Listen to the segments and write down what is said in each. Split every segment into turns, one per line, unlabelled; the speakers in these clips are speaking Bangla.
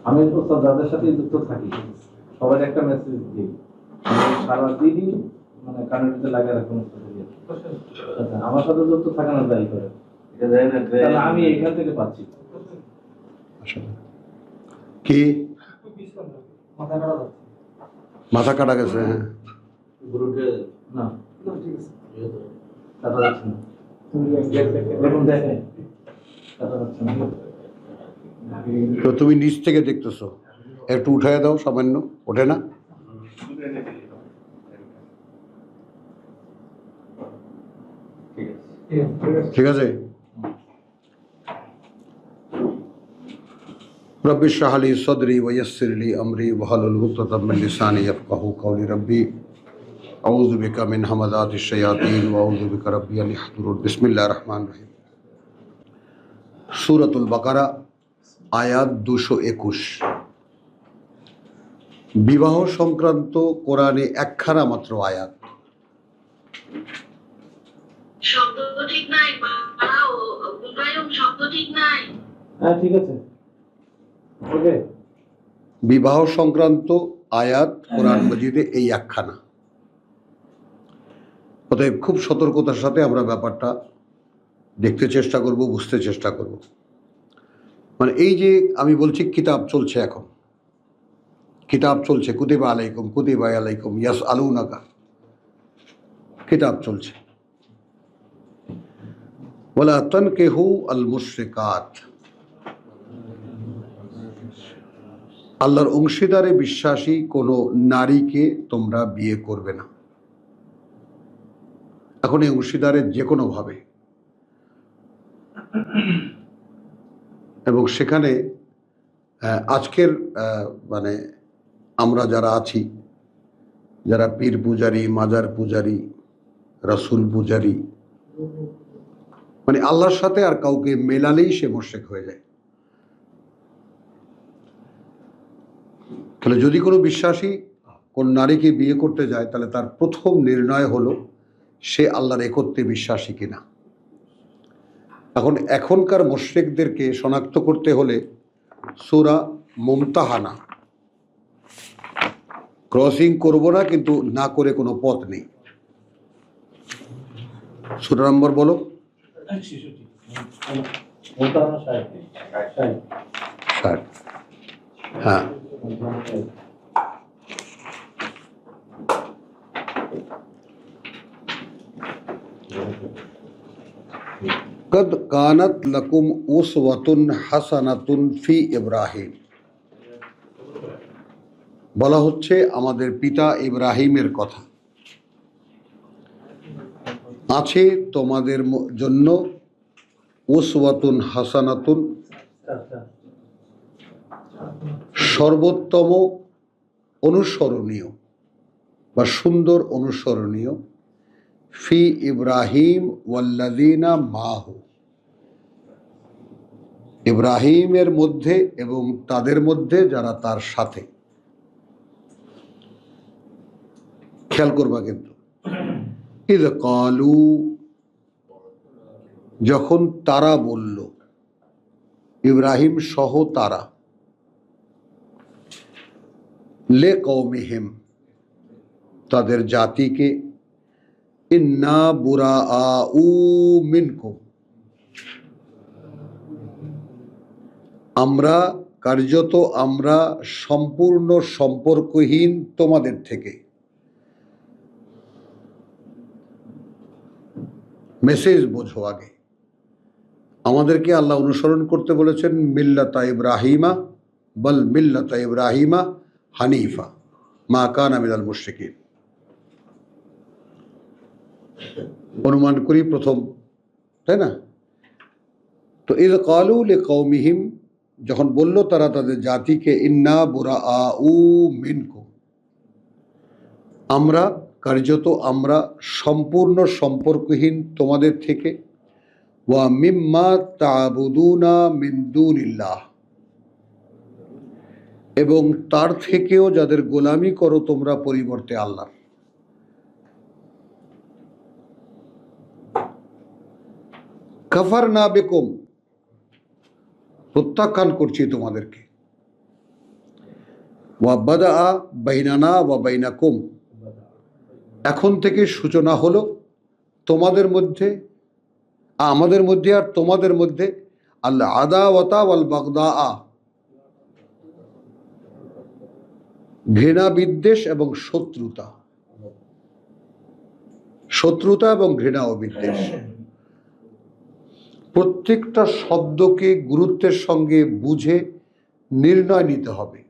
আমি তো যাদের সাথে যুক্ত থাকি সবার একটা মেসেজ দিই, সারাদিনই মানে কানেক্টে লাগা রাখুন। আমার সাথে যুক্ত থাকে না যাই করে, আমি এখান থেকে পাচ্ছি।
কি মাথা কাটা গেছে? হ্যাঁ,
না ঠিক আছে, কাটা যাচ্ছে না। দেখুন দেখেন কাটা যাচ্ছে না।
তো তুমি নিচ থেকে দেখতেছো, একটু উঠায় দাও, সামান্য ওঠে না? ঠিক আছে। रब्बि इश्रह ली सदरी वयस्सिर ली अमरी वहलुल उक़दतम मिन लिसानी यफ़क़हू क़ौली रब्बी अऊज़ु बिका मिन हमज़ातिश शयातीन व अऊज़ु बिका रब्बी अन यहज़ुरून। बिस्मिल्लाहिर रहमानिर रहीम। सूरतुल बकरा आयात 221। বিবাহ সংক্রান্ত কোরআনে একখানা মাত্র আয়াত।
শব্দ ঠিক নাই, বাড়াও, উল্টায়ন শব্দ ঠিক নাই।
হ্যাঁ ঠিক আছে, ওকে।
বিবাহ সংক্রান্ত আয়াত কোরআন মাজিদে এই একখানা। অতএব খুব সতর্কতার সাথে আমরা ব্যাপারটা দেখতে চেষ্টা করব, বুঝতে চেষ্টা করব। মানে এই যে আমি বলছি কিতাব চলছে, এখন কিতাব চলছে, কুতিবা আলাইকুম ইয়াসআলুনাকা, কিতাব চলছে। ওয়ালা তানকিহু আল মুশরিকাত, আল্লাহর অংশীদারে বিশ্বাসী কোনো নারীকে তোমরা বিয়ে করবে না। এখন এই অংশীদারের যে কোনো ভাবে, এবং সেখানে আজকের মানে আমরা যারা আছি, যারা পীর পূজারী, মাজার পূজারী, রাসূল পূজারী, মানে আল্লাহর সাথে আর কাউকে মেলালেই সে মুশরিক হয়ে যায়। তাহলে যদি কোনো বিশ্বাসী কোন নারীকে বিয়ে করতে যায়, তাহলে তার প্রথম নির্ণয় হলো সে আল্লাহর একত্বে বিশ্বাসী কিনা। এখনকার মুশরিকদেরকে শনাক্ত করতে হলে সূরা মুমতাহানা ক্রসিং করব না, কিন্তু না করে কোনো পথ নেই। সূরা নম্বর বলো। 60। হ্যাঁ, কদ কানাত লাকুম উসওয়াতুন হাসানাতুন ফি ইব্রাহিম, বলা হচ্ছে আমাদের পিতা ইব্রাহিমের কথা। আছে তোমাদের জন্য উসওয়াতুন হাসানাতুন, সর্বোত্তম অনুসরণীয় বা সুন্দর অনুসরণীয়, ফি ইব্রাহিম ওয়াল্লাযীনা মাহু, ইব্রাহিমের মধ্যে এবং তাদের মধ্যে যারা তার সাথে। খেয়াল করবা কিন্তু, ইয ক্বালু, যখন তারা বলল, ইব্রাহিম সহ তারা, লে কওমিহিম, তাদের জাতিকে, ইন্না বুরাআউ মিনকুম, আমরা কার্যত আমরা সম্পূর্ণ সম্পর্কহীন তোমাদের থেকে। মেসেজ বোঝো আগে। আমাদেরকে আল্লাহ অনুসরণ করতে বলেছেন মিল্লাতা ইব্রাহিমা, বল মিল্লাতা ইব্রাহিমা হানিফা মা কানা মিনাল মুশরিকিন। অনুমান করি প্রথম, তাই না? তো ইয ক্বালু লিকওমিহিম, যখন বলল তারা তাদের জাতিকে, ইন্না বুরাআউ মিনকুম, আমরা কার্যত আমরা সম্পূর্ণ সম্পর্কহীন তোমাদের থেকে, ওয়া মিম্মা তা'বুদুনা মিন দুনিল্লাহ, এবং তার থেকেও যাদের গোলামি করো তোমরা পরিবর্তে আল্লাহ। কাফারনা বিকুম, প্রত্যাখ্যান করছি তোমাদেরকে। ওয়াবাদা বাইনানা ওয়া বাইনাকুম, এখন থেকে সূচনা হলো তোমাদের মধ্যে, আমাদের মধ্যে আর তোমাদের মধ্যে, আল আদাওয়াতা ওয়াল বাগদা, ঘৃণা বিদ্বেষ এবং শত্রুতা, শত্রুতা এবং ঘৃণা ও বিদ্বেষ। প্রত্যেকটা শব্দকে গুরুত্বের সঙ্গে বুঝে নির্ণয় নিতে হবে।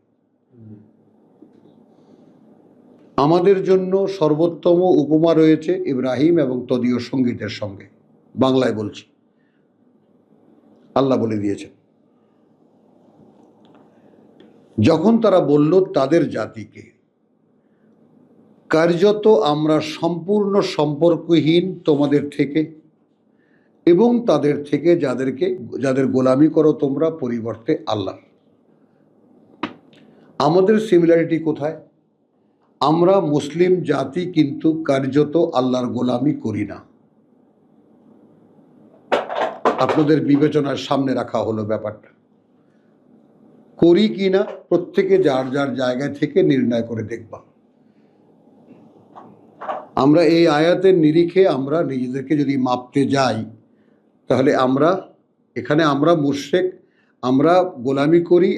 আমাদের জন্য সর্বোত্তম উপমা রয়েছে ইব্রাহিম এবং তদীয় সঙ্গীতের সঙ্গে। বাংলায় বলছি, আল্লাহ বলে দিয়েছেন, যখন তারা বলল তাদের জাতিকে, কার্যত আমরা সম্পূর্ণ সম্পর্কহীন তোমাদের থেকে এবং তাদের থেকে যাদের গোলামি করো তোমরা পরিবর্তে আল্লাহ। আমাদের সিমিলারিটি কোথায়? আমরা মুসলিম জাতি কিন্তু কার্যত আল্লাহর গোলামি করি না। আপনাদের বিবেচনার সামনে রাখা হলো ব্যাপারটা, করি কি না প্রত্যেকে যার যার জায়গা থেকে নির্ণয় করে দেখবা। আমরা এই আয়াতের নিরিখে আমরা নিজেদেরকে যদি মাপতে যাই, তাহলে আমরা মুশরিক, আমরা গোলামি করি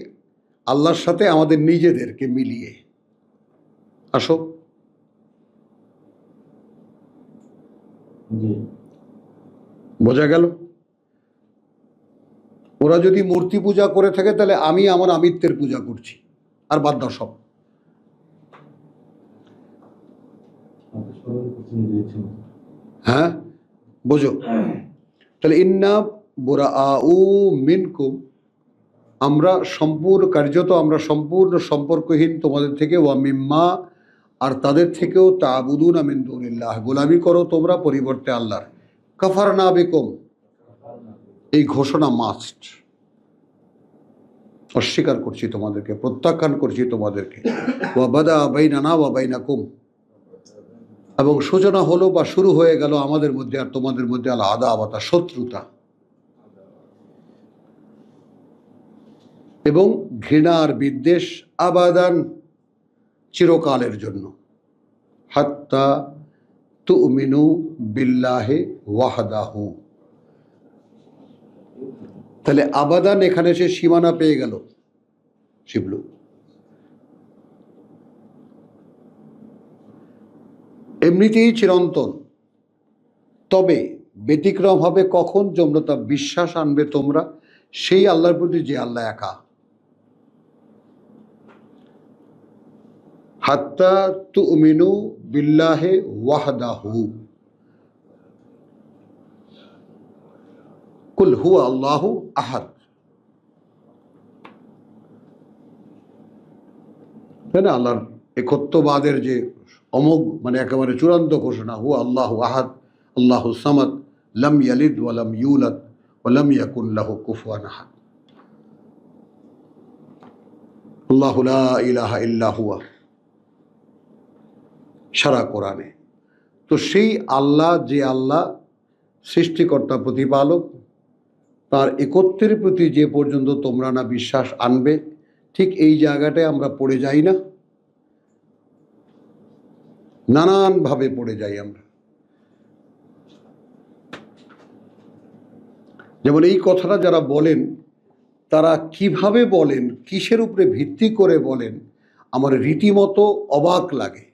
আল্লাহর সাথে আমাদের নিজেদেরকে মিলিয়ে। আসো, বোঝা গেল? ওরা যদি মূর্তি পূজা করে থাকে, তাহলে আমি আমার আমিত্বের পূজা করছি, আর বাদ দাও সব। হ্যাঁ, বোঝো? তাহলে ইন্না বুরাআউ মিনকুম, আমরা সম্পূর্ণ সম্পর্কহীন তোমাদের থেকে, ওয়া মিম্মা, আর তাদের থেকেও, তা'বুদুনা মিন দুনিল্লাহ, গোলামি করো তোমরা পরিবর্তে আল্লাহর, কাফারনা বিকুম, এই ঘোষণা মাস্ট। অস্বীকার করছি তোমাদেরকে, প্রত্যাখ্যান করছি তোমাদেরকে। ওয়া বাদা বাইনানা ওয়া বাইনাকুম, এবং সূচনা হলো বা শুরু হয়ে গেল আমাদের মধ্যে আর তোমাদের মধ্যে আল আদাওয়াতা, শত্রুতা এবং ঘৃণা আর বিদ্বেষ, আবাদান, চিরকালের জন্য, হাত্তা তুমিনু বিল্লাহি ওয়াহদাহু। তাহলে আবাদান এখানে সে সীমানা পেয়ে গেল, শিবলু। এমনিতেই চিরন্তন, তবে ব্যতিক্রম হবে কখন? যমনতা বিশ্বাস আনবে তোমরা সেই আল্লাহর প্রতি যে আল্লাহ একা। হাত্তা তুমিনু বিল্লাহি ওয়াহদাহু, কুল হুয়া আল্লাহু আহাদ। তাই না? আল্লাহর একত্ববাদের যে একেবারে চূড়ান্ত ঘোষণা, হুয়া আল্লাহু আহাদ, আল্লাহু সামাদ, লাম ইয়ালিদ ওয়া লাম ইউলাদ ওয়া লাম ইয়াকুন লাহু কুফুয়ান আহাদ, আল্লাহু লা ইলাহা ইল্লা হুয়া, সারা কোরআনে। তো সেই আল্লাহ, যে আল্লাহ সৃষ্টিকর্তা প্রতিপালক, তার একত্বের প্রতি যে পর্যন্ত তোমরা না বিশ্বাস আনবে, ঠিক এই জায়গাটায় আমরা পড়ে যাই না? নানানভাবে পড়ে যাই আমরা। যেমন এই কথাটা যারা বলেন, তারা কিভাবে বলেন, কিসের উপরে ভিত্তি করে বলেন, আমার রীতিমতো অবাক লাগে।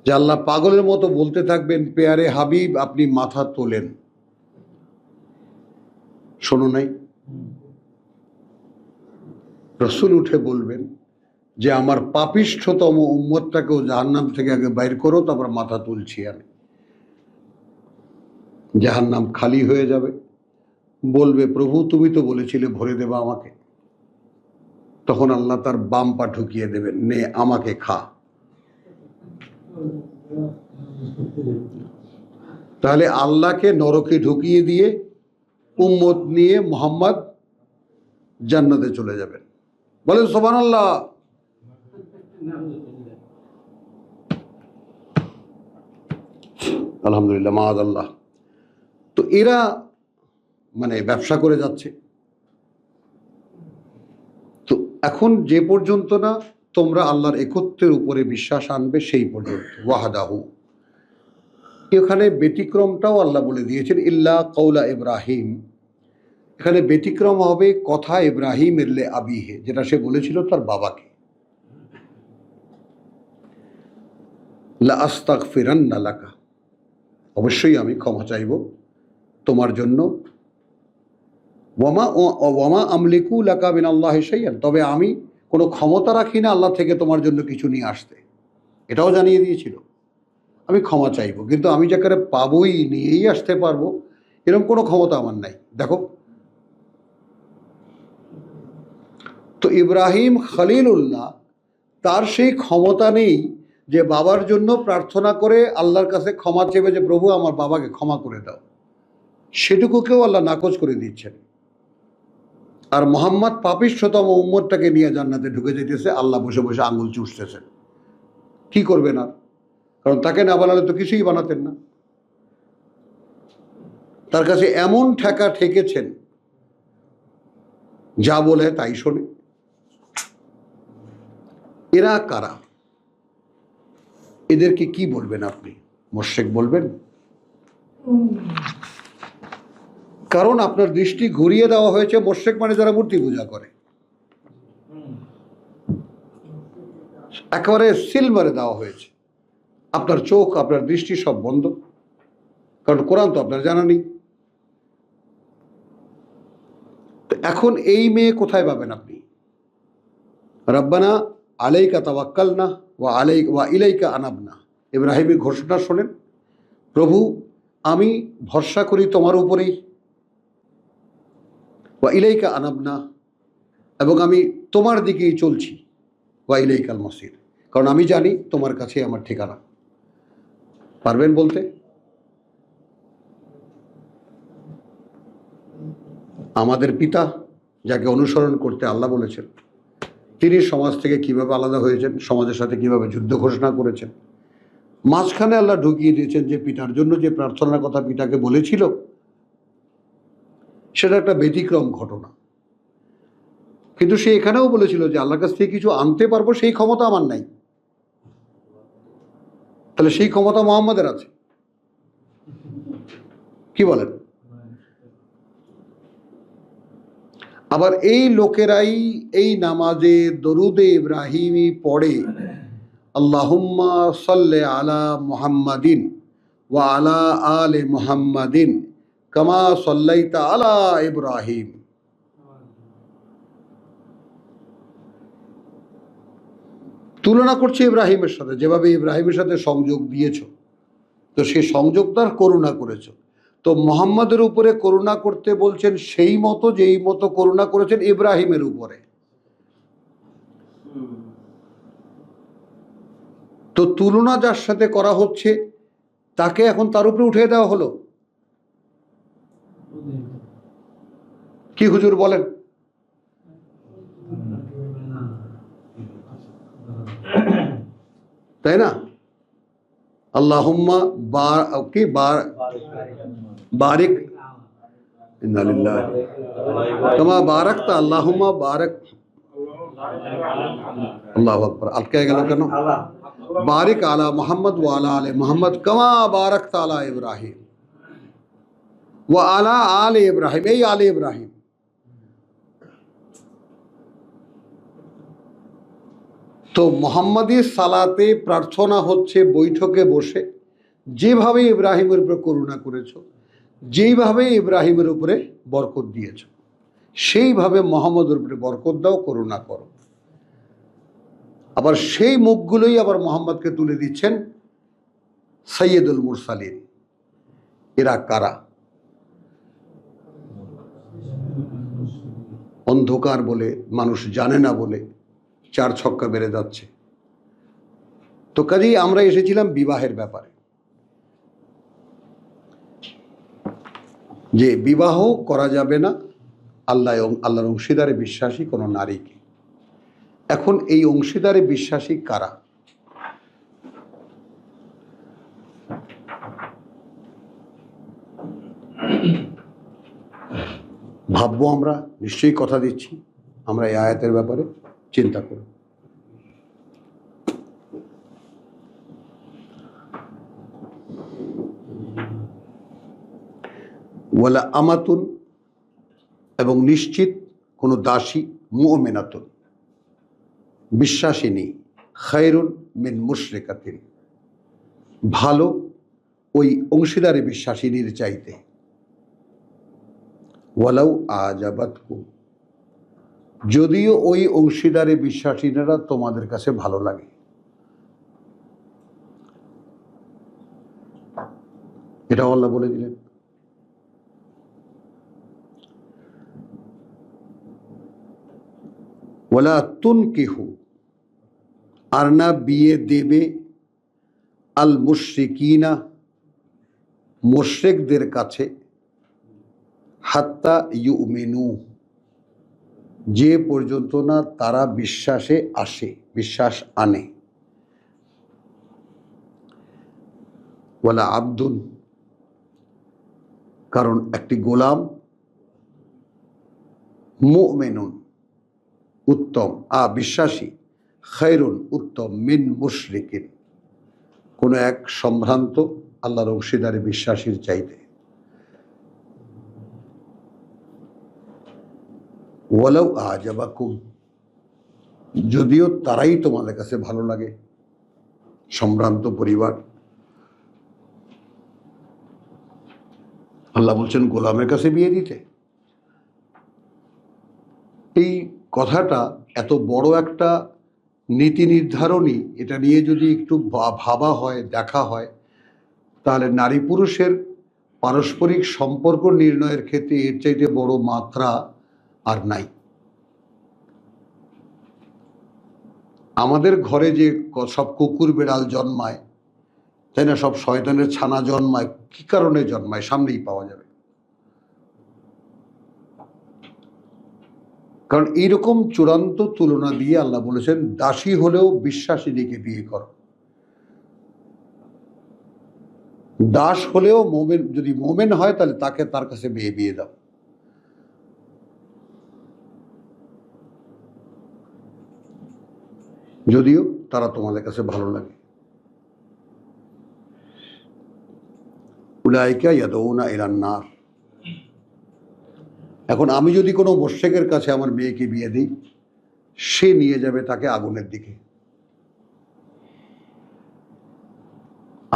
যে আল্লাহ পাগলের মতো বলতে থাকবেন, পেয়ারে হাবিব আপনি মাথা তোলেন। শোনো নাই? রসুল উঠে বলবেন যে আমার পাপিষ্ঠতম উম্মতটাকেও জাহান্নাম থেকে আগে বাইর করো, তারপর মাথা তুলছি আমি। জাহান্নাম খালি হয়ে যাবে, বলবে প্রভু তুমি তো বলেছিলে ভরে দেবা আমাকে। তখন আল্লাহ তার বাম পা ঢুকিয়ে দেবেন, নে আমাকে খা। তাহলে আল্লাহকে নরকে ঢুকিয়ে দিয়ে উম্মত নিয়ে মুহাম্মদ জান্নাতে চলে যাবেন। বলেন সুবহানাল্লাহ। আলহামদুলিল্লাহ, মাআযাল্লাহ। তো এরা ব্যবসা করে যাচ্ছে। এখন যে পর্যন্ত না তোমরা আল্লাহর একত্বের উপরে বিশ্বাস আনবে সেই পর্যন্ত, ওয়াহদাহু। এখানে ব্যতিক্রমটাও আল্লাহ বলে দিয়েছেন, ইল্লা কওলা ইব্রাহিম। এখানে ব্যতিক্রম হবে কথা ইব্রাহিম এরলে আবিহে, যেটা সে বলেছিল তার বাবাকে, লা আস্তাগফিরান্না লাকা, অবশ্যই আমি ক্ষমা চাইব তোমার জন্য, ওয়ামা আমলিকু লাকা মিনাল্লাহি শাইআন, তবে আমি কোনো ক্ষমতা রাখি না আল্লাহ থেকে তোমার জন্য কিছু নিয়ে আসতে। এটাও জানিয়ে দিয়েছিল আমি ক্ষমা চাইব, কিন্তু আমি যাকে পাবই, নিয়েই আসতে পারবো এরকম কোনো ক্ষমতা আমার নাই। দেখো তো ইব্রাহিম খলিলুল্লাহ, তার সেই ক্ষমতা নেই যে বাবার জন্য প্রার্থনা করে আল্লাহর কাছে ক্ষমা চেবে যে প্রভু আমার বাবাকে ক্ষমা করে দাও, সেটুকুকেও আল্লাহ নাকচ করে দিচ্ছেন। আর মোহাম্মদ পাপিষ্ঠতম উম্মতটাকে নিয়ে জান্নাতে ঢুকে যেতেছে, আল্লাহ বসে বসে আঙুল চুষতেছেন। কি করবেন আর, কারণ তাকে না বানালে তো কিছুই বানাতেন না। তার কাছে এমন ঠেকা ঠেকেছেন, যা বলে তাই শোনে। এরা কারা? এদেরকে কি বলবেন আপনি? মুশরিক বলবেন? কারণ আপনার দৃষ্টি ঘুরিয়ে দেওয়া হয়েছে। মুশরিক মানে যারা মূর্তি পূজা করে, একেবারে সিলভারে দেওয়া হয়েছে। আপনার চোখ, আপনার দৃষ্টি সব বন্ধ, কারণ কোরআন তো আপনার জানা নেই। এখন এই মেয়ে কোথায় পাবেন আপনি? রব্বানা আলাইকা তাওয়াক্কালনা ওয়া ইলাইকা আনাবনা। ইব্রাহিমের ঘোষণা শোনেন, প্রভু আমি ভরসা করি তোমার উপরেই, ওয়া ইলাইকা আনাবনা, এবং আমি তোমার দিকেই চলছি, ওয়া ইলাইকাল মসির, কারণ আমি জানি তোমার কাছে আমার ঠিকানা। পারবেন বলতে? আমাদের পিতা, যাকে অনুসরণ করতে আল্লাহ বলেছেন, তিনি সমাজ থেকে কিভাবে আলাদা হয়েছেন, সমাজের সাথে কিভাবে যুদ্ধ ঘোষণা করেছেন, মাঝখানে আল্লাহ ঢুকিয়ে দিয়েছেন যে পিতার জন্য যে প্রার্থনার কথা পিতাকে বলেছিল, সেটা একটা ব্যতিক্রম ঘটনা। কিন্তু সে এখানেও বলেছিল যে আল্লাহর কাছ থেকে কিছু আনতে পারবো, সেই ক্ষমতা আমার নাই। তাহলে সেই ক্ষমতা মুহাম্মাদের আছে, কি বলেন? আবার এই লোকেরাই এই নামাজে দরুদে ইব্রাহিমি পড়ে, আল্লাহুম্মা সাল্লি আলা মুহাম্মাদিন ওয়া আলা আলে মুহাম্মাদিন কামা সাল্লাইতা আলা ইব্রাহিম। তুলনা করছে ইব্রাহিমের সাথে, যেভাবে ইব্রাহিমের সাথে সংযোগ দিয়েছ, তো সেই সংযোগটার করুণা করেছ, তো মুহাম্মাদের উপরে করুণা করতে বলছেন সেই মতো, যেই মতো করুণা করেছেন ইব্রাহিমের উপরে। তো তুলনা যার সাথে করা হচ্ছে, তাকে এখন তার উপরে উঠিয়ে দেওয়া হলো। কি হুজুর বলেন? তাই না? আল্লাহুম্মা বারিক ইন্না লিল্লাহি কামা বারাকতা, আল্লাহুম্মা বারাক, আল্লাহু আকবার। আটকে গেল কেন? বারিক আলা মুহাম্মদ ওয়া আলা আলে মুহাম্মদ কামা বারাকতা আলা ইব্রাহিম ওয়া আলা আলে ইব্রাহিম, এই আলে ইব্রাহিম। তো মুহাম্মাদি সালাতে প্রার্থনা হচ্ছে বৈঠকে বসে, যেভাবে ইব্রাহিমের উপরে করুণা করেছ, যেইভাবে ইব্রাহিমের উপরে বরকত দিয়েছ, সেইভাবে মুহাম্মদের উপরে বরকত দাও, করুণা করো। আবার সেই মুখগুলোই আবার মুহাম্মদকে তুলে দিচ্ছেন সাইয়্যিদুল মুরসালিন। এরা কারা? অন্ধকার বলে, মানুষ জানে না বলে চার ছক্কা বেড়ে যাচ্ছে। তো কাজেই আমরা এসেছিলাম বিবাহের ব্যাপারে, যে বিবাহ করা যাবে না আল্লাহর অংশীদারে বিশ্বাসী কোনো নারীকে। এখন এই অংশীদারে বিশ্বাসী কারা? ভাববো আমরা, নিশ্চয়ই কথা দিচ্ছি আমরা এই আয়াতের ব্যাপারে। চিন্তা করুন। ওয়ালা আমাতুন, এবং নিশ্চিত কোনো দাসী, মুমিনাতুন বিশ্বাসিনী, খায়রুন মিন মুশরিকাতিন ভালো ওই অংশীদারি বিশ্বাসিনীর চাইতে। ওয়ালাউ আজাবাতকুম, যদিও ওই অংশীদারি বিশ্বাসীরা তোমাদের কাছে ভালো লাগে। এটাও আল্লাহ বলে দিলেন। ওয়ালা তুনকিহু, আর না বিয়ে দেবে, আল মুশরিকিনা মুশরিকদের কাছে, হাত্তা ইউমিনু, যে পর্যন্ত না তারা বিশ্বাসে আসে, বিশ্বাস আনে। ওয়ালা আব্দুন, কারণ একটি গোলাম, মুমিনুন উত্তম, বিশ্বাসী, খায়রুন উত্তম, মিন মুশরিকিন কোন এক সম্ভ্রান্ত আল্লাহর অংশীদারি বিশ্বাসীর চাইতে। ওয়ালাউ আজাবাকুম, যদিও তারাই তোমাদের কাছে ভালো লাগে, সম্ভ্রান্ত পরিবার। আল্লাহ বলছেন গোলামের কাছে বিয়ে দিতে। এই কথাটা এত বড় একটা নীতি নির্ধারণী, এটা নিয়ে যদি একটু ভাবা হয়, দেখা হয়, তাহলে নারী পুরুষের পারস্পরিক সম্পর্ক নির্ণয়ের ক্ষেত্রে এর চাইতে বড় মাত্রা আর নাই। আমাদের ঘরে যে সব কুকুর বিড়াল জন্মায়, তাই না, সব শয়তানের ছানা জন্মায়, কি কারণে জন্মায় সামনেই পাওয়া যাবে। কারণ এইরকম চূড়ান্ত তুলনা দিয়ে আল্লাহ বলেছেন দাসী হলেও বিশ্বাসীকে বিয়ে করো। দাস হলেও মোমেন, যদি মোমেন হয় তাহলে তাকে তার কাছে বিয়ে দাও। যদিও তারা তোমাদের কাছে ভালো লাগে। উলাইকা ইয়াদউনা ইলান নার, এখন আমি যদি কোনো মুশরিকের কাছে আমার মেয়েকে বিয়ে দিই, সে নিয়ে যাবে তাকে আগুনের দিকে।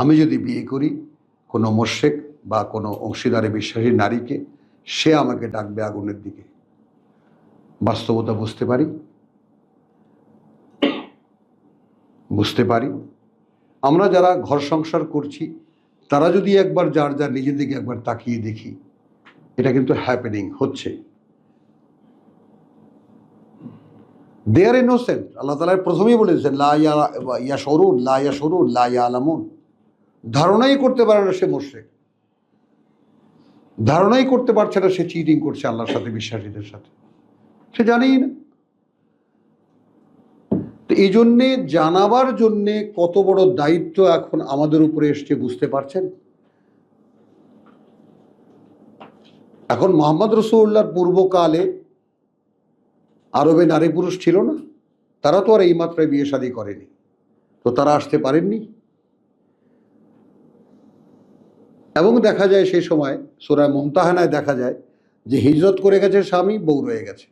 আমি যদি বিয়ে করি কোনো মুশরিক বা কোনো অংশীদারে বিশ্বাসী নারীকে, সে আমাকে ডাকবে আগুনের দিকে। বাস্তবতা বুঝতে পারি। আমরা যারা ঘর সংসার করছি, তারা যদি একবার যার যার নিজের দিকে একবার তাকিয়ে দেখি, এটা কিন্তু হ্যাপেনিং হচ্ছে। দে আর ইনোসেন্ট। আল্লাহ তাআলা প্রথমেই বলেছেন লা ইয়াশুরুন, লা ইয়াশুরুন, লা ইয়ালামুন, ধারণাই করতে পারে না সে মুশরিক, ধারণাই করতে পারছে না সে চিটিং করছে আল্লাহর সাথে, বিশ্বাসীদের সাথে, সে জানেই না। তো এই জন্যে জানাবার জন্যে কত বড় দায়িত্ব এখন আমাদের উপরে এসছে, বুঝতে পারছেন? এখন মুহাম্মদ রাসূলুল্লাহর পূর্বকালে আরবে নারী পুরুষ ছিল না, তারা তো আর এই মাত্রায় বিয়ে শাদী করেনি, তো তারা আসতে পারেননি। এবং দেখা যায় সেই সময় সূরা মুমতাহানায় দেখা যায় যে হিজরত করে গেছে স্বামী, বউ রয়ে গেছে।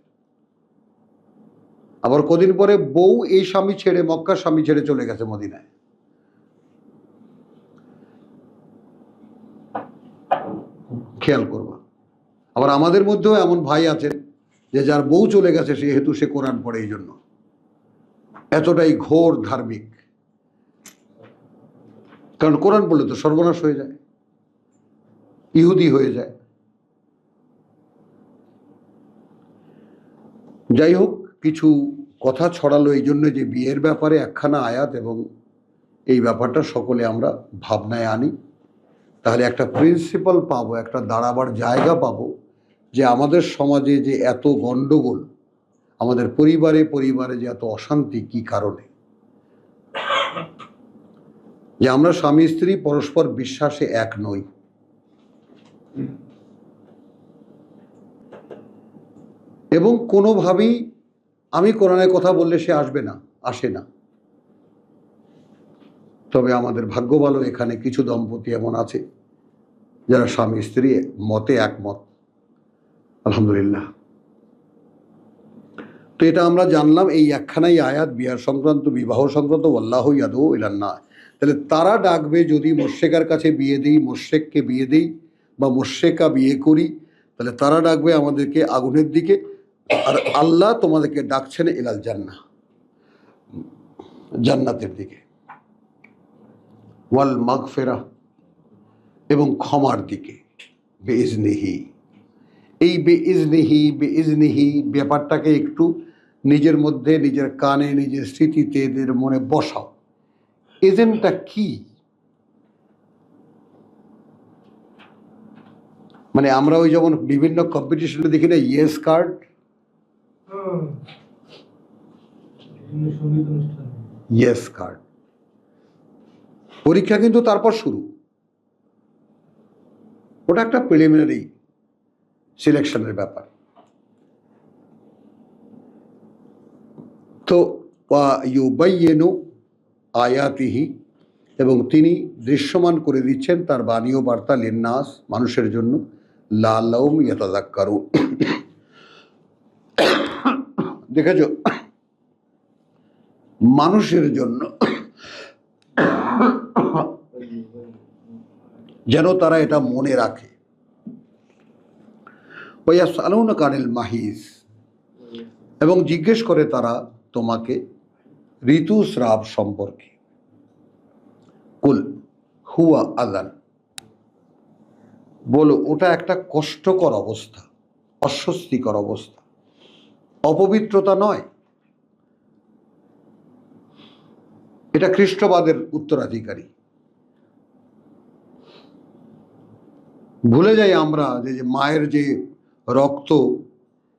আবার কদিন পরে বউ এই স্বামী ছেড়ে, মক্কার স্বামী ছেড়ে চলে গেছে মদিনায়। খেয়াল করবা। আবার আমাদের মধ্যেও এমন ভাই আছেন যে যার বউ চলে গেছে, সেহেতু সে কোরআন পড়ে, এই জন্য এতটাই ঘোর ধার্মিক। কারণ কোরআন পড়লে তো সর্বনাশ হয়ে যায়, ইহুদি হয়ে যায়। যাই হোক, কিছু কথা ছড়ালো এই জন্য যে বিয়ের ব্যাপারে একখানা আয়াত, এবং এই ব্যাপারটা সকলে আমরা ভাবনায় আনি, তাহলে একটা প্রিন্সিপাল পাবো, একটা দাঁড়াবার জায়গা পাবো যে আমাদের সমাজে যে এত গণ্ডগোল, আমাদের পরিবারে যে এত অশান্তি, কি কারণে? যে আমরা স্বামী স্ত্রী পরস্পর বিশ্বাসে এক নই। এবং কোনোভাবেই আমি কোরআনের কথা বললে সে আসবে না, আসে না। তবে আমাদের ভাগ্য ভালো, এখানে কিছু দম্পতি এমন আছে যারা স্বামী স্ত্রী মতে একমত, আলহামদুলিল্লাহ। তো এটা আমরা জানলাম, এই একখানাই আয়াত বিয়ার সংক্রান্ত, বিবাহ সংক্রান্ত, আল্লাহু ইয়াদউ ইলান নার। তাহলে তারা ডাকবে যদি মোশরেকার কাছে বিয়ে দিই, মোশরেককে বিয়ে দিই বা মোশরেকা বিয়ে করি, তাহলে তারা ডাকবে আমাদেরকে আগুনের দিকে, আর আল্লাহ তোমাদেরকে ডাকছেন ইলাল জান্নাহ, জান্নাতের দিকে, ওয়াল মাগফিরাহ, এবং ক্ষমার দিকে, বেইজনিহি। এই বেইজনিহি ব্যাপারটাকে একটু নিজের মধ্যে, নিজের কানে, নিজের স্মৃতিতে, এদের মনে বসাও। এজেন্টটা কি? মানে আমরা ওই যেমন বিভিন্ন কম্পিটিশনে দেখি না, ইয়েস কার্ড, ইয়েস কার্ড, পরীক্ষা কিন্তু তারপর শুরু। ওটা একটা প্রিলিমিনারি সিলেকশনের ব্যাপার। তো ইউবাইয়িনু আয়াতিহি, এবং তিনি দৃশ্যমান করে দিচ্ছেন তার বাণী ও বার্তা লিন্নাস, মানুষের জন্য, লাআল্লাহুম ইয়াতাযাক্কারুন। দেখেছো, মানুষের জন্য, যেন তারা এটা মনে রাখে। ওয়ায়াসআলুনাকা আনিল মাহিজ, এবং জিজ্ঞেস করে তারা তোমাকে ঋতুস্রাব সম্পর্কে। কুল হুয়া আযান, বলো ওটা একটা কষ্টকর অবস্থা, অস্বস্তিকর অবস্থা, অপবিত্রতা নয়। এটা খ্রিস্টবাদের উত্তরাধিকারী। ভুলে যাই আমরা যে মায়ের যে রক্ত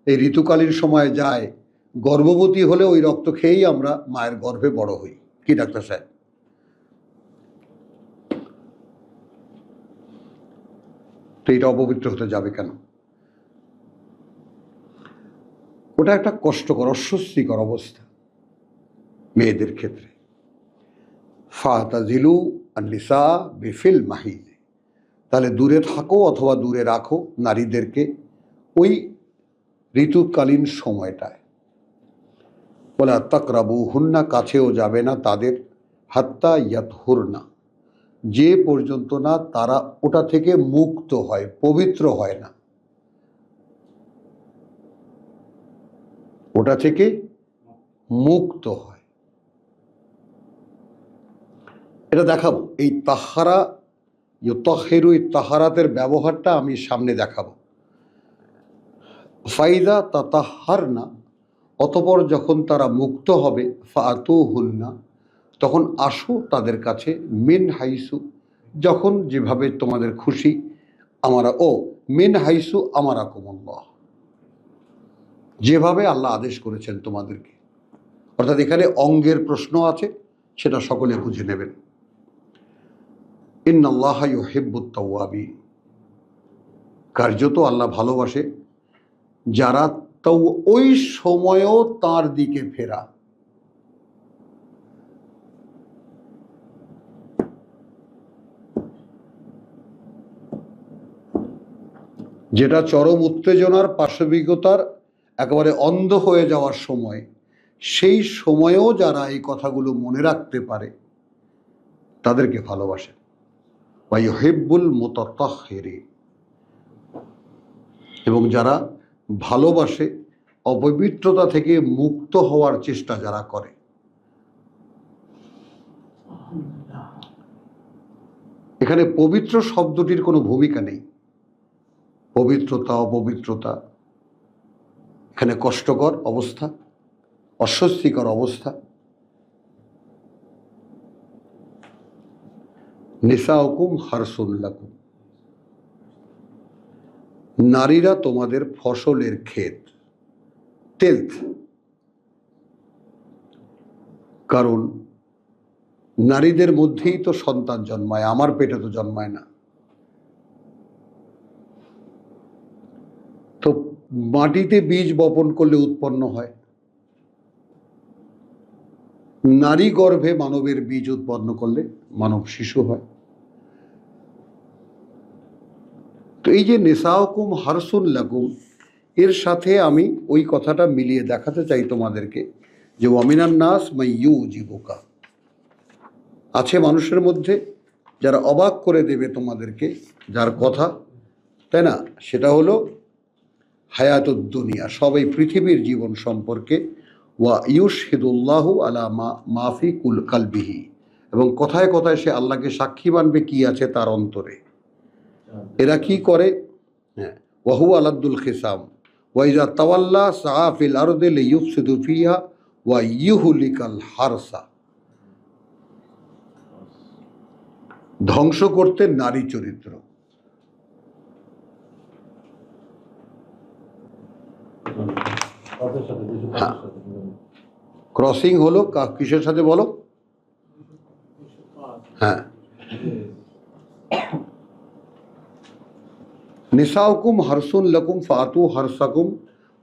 এই ঋতুকালীন সময় যায়, গর্ভবতী হলে ওই রক্ত খেয়েই আমরা মায়ের গর্ভে বড় হই। কি ডাক্তার সাহেব? তো এটা অপবিত্র হতে যাবে কেন? ওটা একটা কষ্টকর, অস্বস্তিকর অবস্থা মেয়েদের ক্ষেত্রে। ফাতাজিলু আন-নিসা বিফিল মাহিদ, তাহলে দূরে থাকো অথবা দূরে রাখো নারীদেরকে ওই ঋতুকালীন সময়টায়। ওয়ালা তাকরাবুহুন্না, কাছেও যাবে না তাদের, হাত্তা ইয়াতহুরনা, যে পর্যন্ত না তারা ওটা থেকে মুক্ত হয়, পবিত্র হয় না। ওটা থেকে মুক্ত হয়। এটা দেখাবো, এই তাহারা ইউতাহিরু, এই তাহারাতের ব্যবহারটা আমি সামনে দেখাবো। ফাইদা তাতাহারনা, অতপর যখন তারা মুক্ত হবে, ফাতুহুন্না, তখন আসো তাদের কাছে, মিন হাইসু, যখন যেভাবে তোমাদের খুশি, মিন হাইসু আমারাকুমুল্লাহ, যেভাবে আল্লাহ আদেশ করেছেন তোমাদেরকে। অর্থাৎ এখানে অঙ্গের প্রশ্ন আছে, সেটা সকলে বুঝে নেবেন। ইন্নাল্লাহা ইউহিব্বুত তাওয়াবিন, কার্যত আল্লাহ ভালোবাসে যারা তাও ওই সময়ও তার দিকে ফেরা। যেটা চরম উত্তেজনার, পাশবিকতার, একেবারে অন্ধ হয়ে যাওয়ার সময়, সেই সময়েও যারা এই কথাগুলো মনে রাখতে পারে তাদেরকে ভালোবাসে। ওয়া ইউহিব্বুল মুতাতাহহিরিন, এবং যারা ভালোবাসে অপবিত্রতা থেকে মুক্ত হওয়ার চেষ্টা যারা করে। এখানে পবিত্র শব্দটির কোনো ভূমিকা নেই। পবিত্রতা, অপবিত্রতা, এখানে কষ্টকর অবস্থা, অস্বস্তিকর অবস্থা। নিসাউকুম হারসুন লাকুম, নারীরা তোমাদের ফসলের ক্ষেত, তেলথ। কারণ নারীদের মধ্যেই তো সন্তান জন্মায়, আমার পেটে তো জন্মায় না। তো মাটিতে বীজ বপন করলে উৎপন্ন হয়, নারী গর্ভে মানবের বীজ উৎপন্ন করলে মানব শিশু হয়। তো এই যে নিসাউকুম হারসুন লাকুম, এর সাথে আমি ওই কথাটা মিলিয়ে দেখাতে চাই তোমাদেরকে যে ওয়ামিনান নাস মাইয়ু জীবকা, আছে মানুষের মধ্যে যারা অবাক করে দেবে তোমাদেরকে, যার কথা, তাই না, সেটা হলো হায়াতুদ দুনিয়া, সবাই পৃথিবীর জীবন সম্পর্কে, ওয়া ইউশহিদুল্লাহু আলা মাফি কালবিহি, এবং কথায় কথায় সে আল্লাহকে সাক্ষী মানবে কি আছে তার অন্তরে। এরা কি করে? হ্যাঁ, ওয়াহু আলাদ্দুল খিসাম ওয়াইজা তাওয়াল্লা সাআফিল আরদে লিইফসিদু ফিহা ওয়া ইউহলিকাল হারসা, ধ্বংস করতে নারী চরিত্র। হ্যাঁ, ক্রসিং হলো কিসের সাথে বলো? হ্যাঁ, নিসাউকুম হারসুন লাকুম ফাতু হারসাকুম,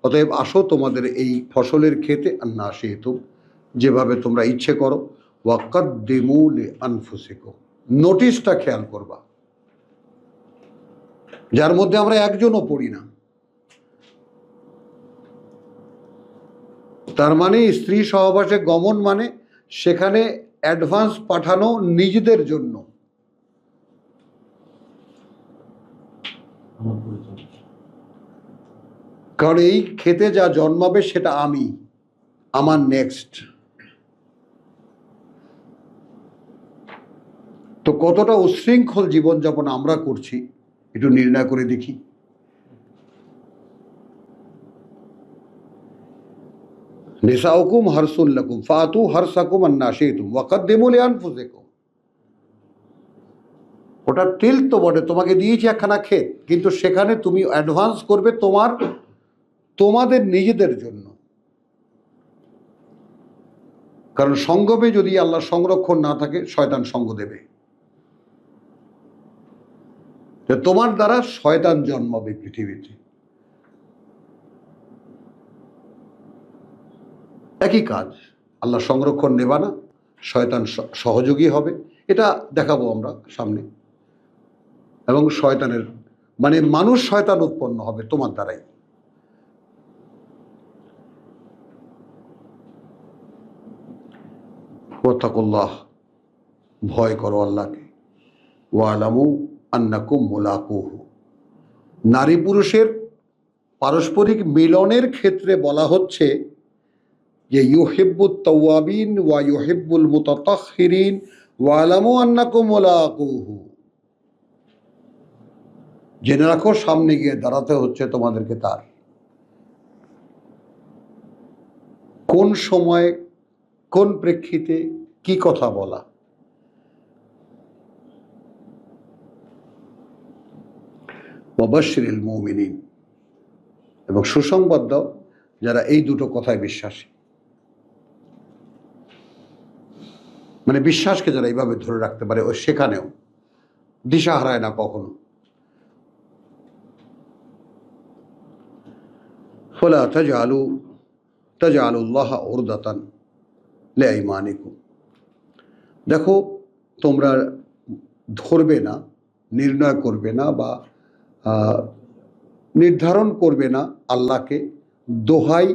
অতএব আসো তোমাদের এই ফসলের খেতে আন্না সেহেতু, যেভাবে তোমরা ইচ্ছে করো। ওয়াকাদ্দিমু লিআনফুসিকুম, নোটিশটা খেয়াল করবা, যার মধ্যে আমরা একজনও পড়ি না। তার মানে স্ত্রী সহবাসে গমন মানে সেখানে অ্যাডভান্স পাঠানো নিজেদের জন্য। কারণ এই খেতে যা জন্মাবে সেটা আমি, আমার নেক্সট। তো কতটা উশৃঙ্খল জীবনযাপন আমরা করছি একটু নির্ণয় করে দেখি। নিসাউকুম হারসুল লাকুম ফাতু হারসাকুম আন্না শিতুম ওয়াকাদ্দিমু লিআনফুসিকুম, ওটা তিল তো বটে, তোমাকে দিয়েছি একখানা ক্ষেত, কিন্তু সেখানে তুমি অ্যাডভান্স করবে তোমাদের নিজেদের জন্য। কারণ সঙ্গমে যদি আল্লাহ সংরক্ষণ না থাকে, শয়তান সঙ্গ দেবে, তোমার দ্বারা শয়তান জন্মাবে পৃথিবীতে। একই কাজ, আল্লাহ সংরক্ষণ নেবা না, শয়তান সহযোগী হবে, এটা দেখাবো আমরা সামনে। এবং শয়তানের মানে মানুষ শয়তান উৎপন্ন হবে তোমার দ্বারাই। ওয়াত্তাকুল্লাহ, ভয় করো আল্লাহকে। ওয়ালামু আন্নাকুম মুলাকুহু, নারী পুরুষের পারস্পরিক মিলনের ক্ষেত্রে বলা হচ্ছে যে ইউহিব্বুত তাওয়াবিন ওয়া ইউহিব্বুল মুতাতাহহিরিন ওয়ালামু আন্নাকুম মুলাকুহু, জেনে রাখো সামনে গিয়ে দাঁড়াতে হচ্ছে তোমাদেরকে তার। কোন সময় কোন প্রেক্ষিতে কি কথা বলা। ওয়াবাশশিরিল মুমিনিন, এবং সুসংবাদ দাও যারা এই দুটো কথায় বিশ্বাসী, মানে বিশ্বাসকে যারা এইভাবে ধরে রাখতে পারে, ও সেখানেও দিশা হারায় না কখনো। ফালা তাজআলুল্লাহ উরদাতান লিআইমানিকুম, দেখো তোমরা ধরবে না, নির্ণয় করবে না বা নির্ধারণ করবে না আল্লাহকে দোহাই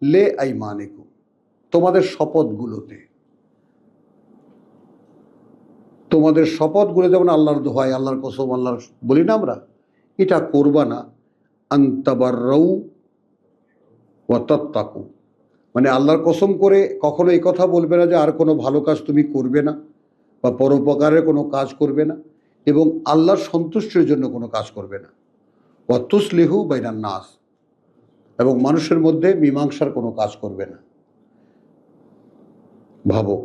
লে আইমানিকুম, তোমাদের শপথগুলোতে। তোমাদের শপথগুলো যেমন আল্লাহর দোহাই, আল্লাহর কসম, আল্লাহর বলি না আমরা, এটা করবা না। আনতাবাররাউ ওয়া তাত্তাকু, মানে আল্লাহর কসম করে কখনো এই কথা বলবে না যে আর কোনো ভালো কাজ তুমি করবে না বা পরোপকারের কোনো কাজ করবে না, এবং আল্লাহর সন্তুষ্টির জন্য কোনো কাজ করবে না। ওয়া তুসলিহু বাইনান নাস, এবং মানুষের মধ্যে মীমাংসার কোনো কাজ করবে না। ভাবো,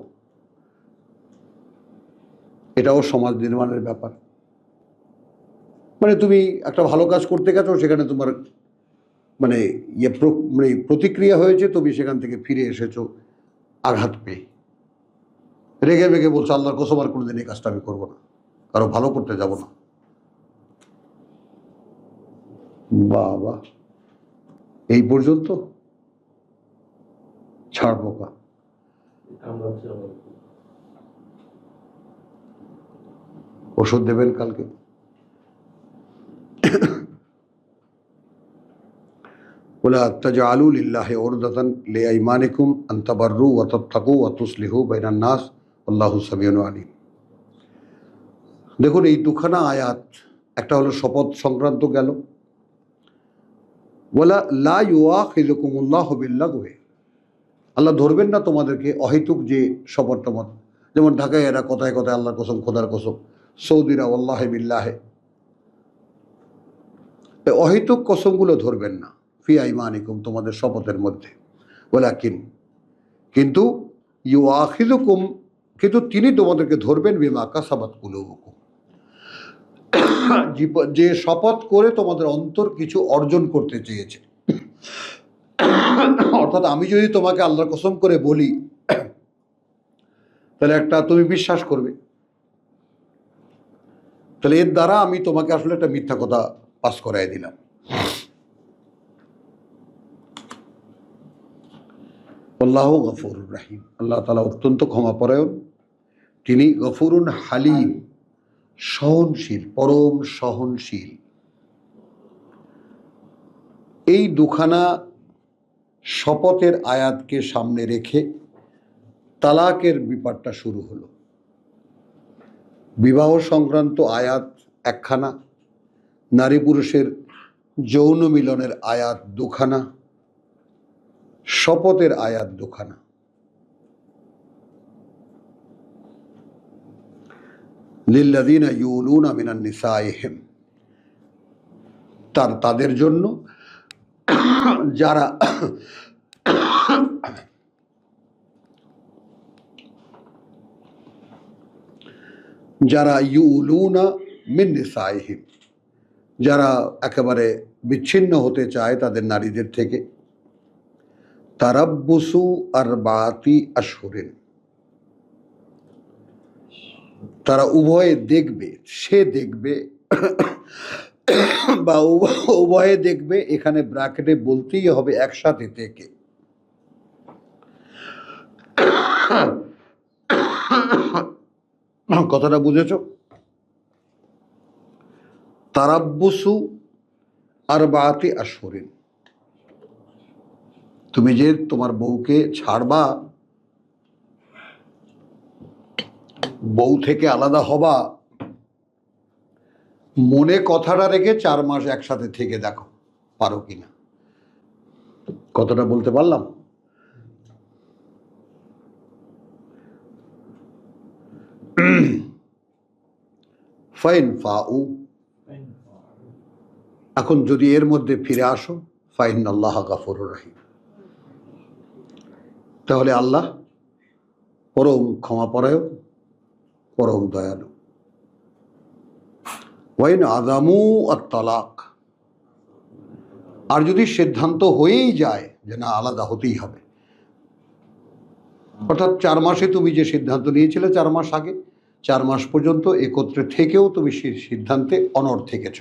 এটাও সমাজ নির্মাণের ব্যাপার। মানে তুমি একটা ভালো কাজ করতে গেছো, সেখানে তোমার মানে মানে প্রতিক্রিয়া হয়েছে, তুমি সেখান থেকে ফিরে এসেছো আঘাত পেয়ে, রেগে বেগে বলছো আল্লাহর কসম আর কোনোদিন এই কাজটা আমি করবো না, কারো ভালো করতে যাব না। বাবা, এই পর্যন্ত ছাড়বো কা। ওষুধ দেবেন কালকে। ولا تجعلوا لله عرضة لأيمانكم أن تبروا وتتقوا وتصلحوا بين الناس والله سميع عليم। দেখুন এই দুখানা আয়াত, একটা হলো শপথ সংক্রান্ত গেল, ওয়ালা লা ইউআখিযুকুমুল্লাহু বিল্লাগওয়ি, আল্লাহ ধরবেন না তোমাদেরকে অহেতুক যে শপথ টপথ, যেমন ঢাকায় এরা কথায় কথায় আল্লাহর কসম, খোদার কসম, সৌদিরা ওয়াল্লাহি বিল্লাহে, অহেতুক কসমগুলো ধরবেন না, ফি আইমানিকুম, তোমাদের শপথের মধ্যে, ওয়ালাকিন, কিন্তু ইউআখিযুকুম, কিন্তু তিনি তোমাদেরকে ধরবেন বিমা কাসাবাত কুলুবুকুম, যে শপথ করে তোমাদের অন্তর কিছু অর্জন করতে চেয়েছে। অর্থাৎ আমি যদি তোমাকে আল্লাহর কসম করে বলি, তাহলে একটা তুমি বিশ্বাস করবে, তাহলে এর দ্বারা আমি তোমাকে আসলে একটা মিথ্যা কথা পাস করাই দিলাম। আল্লাহ গফুরুর রহিম, আল্লাহ তাআলা অত্যন্ত ক্ষমাপরায়ণ, তিনি গফুরুন হালিম, সহনশীল, পরম সহনশীল। এই দুখানা শপথের আয়াতকে সামনে রেখে তালাকের ব্যাপারটা শুরু হলো। বিবাহ সংক্রান্ত আয়াত একখানা, নারী পুরুষের যৌন মিলনের আয়াত দুখানা, শপথের আয়াত দুখানা। লিল্লাযীনা ইউলুনা মিনান নিসাইহিম, তাদের জন্য যারা ইউলুনা মিন নিসাইহিম, যারা একেবারে বিচ্ছিন্ন হতে চায় তাদের নারীদের থেকে, তারাব্বুসু আরবাতি আশহুরিন, তারা উভয়ে দেখবে, সে দেখবে বা উভয়ে দেখবে, এখানে ব্র্যাকেটে বলতেই হবে একসাথে থেকে। কথাটা বুঝেছ? তারাব্বুসু আরবাতি আশহুরিন, তুমি যে তোমার বউকে ছাড়বা, বউ থেকে আলাদা হবা, মনে কথাটা রেখে 4 মাস একসাথে থেকে দেখো পারো কিনা। কথাটা বলতে পারলাম? ফাইন ফাউ, এখন যদি এর মধ্যে ফিরে আসো, ফাইন আল্লাহ গাফুরুর রহিম, তাহলে আল্লাহ পরম ক্ষমাপরায়ণ, পরম দয়ালু। ওয়াইন আযামু আত-তালাক, আর যদি সিদ্ধান্ত হয়েই যায় যে না আলাদা হতেই হবে, অর্থাৎ 4 মাসে তুমি যে সিদ্ধান্ত নিয়েছিলে 4 মাস আগে, 4 মাস পর্যন্ত একত্রে থেকেও তুমি সেই সিদ্ধান্তে অনড় থেকেছ,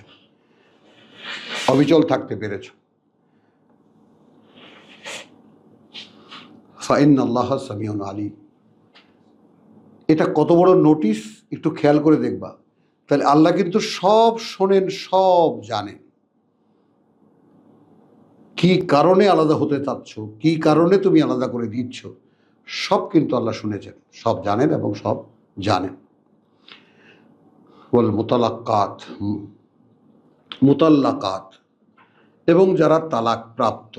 অবিচল থাকতে পেরেছ, ফাইন্নাল্লাহা সামিউন আলিম। এটা কত বড় নোটিশ একটু খেয়াল করে দেখবা। তাহলে আল্লাহ কিন্তু সব শোনেন, সব জানেন। কি কারণে আলাদা হতে চাচ্ছ, কি কারণে তুমি আলাদা করে দিচ্ছ, সব কিন্তু আল্লাহ শুনেছেন, সব জানেন এবং সব জানেন। ওয়াল মুতালাক্কাত, মুতাল্লাকাত, এবং যারা তালাক প্রাপ্ত,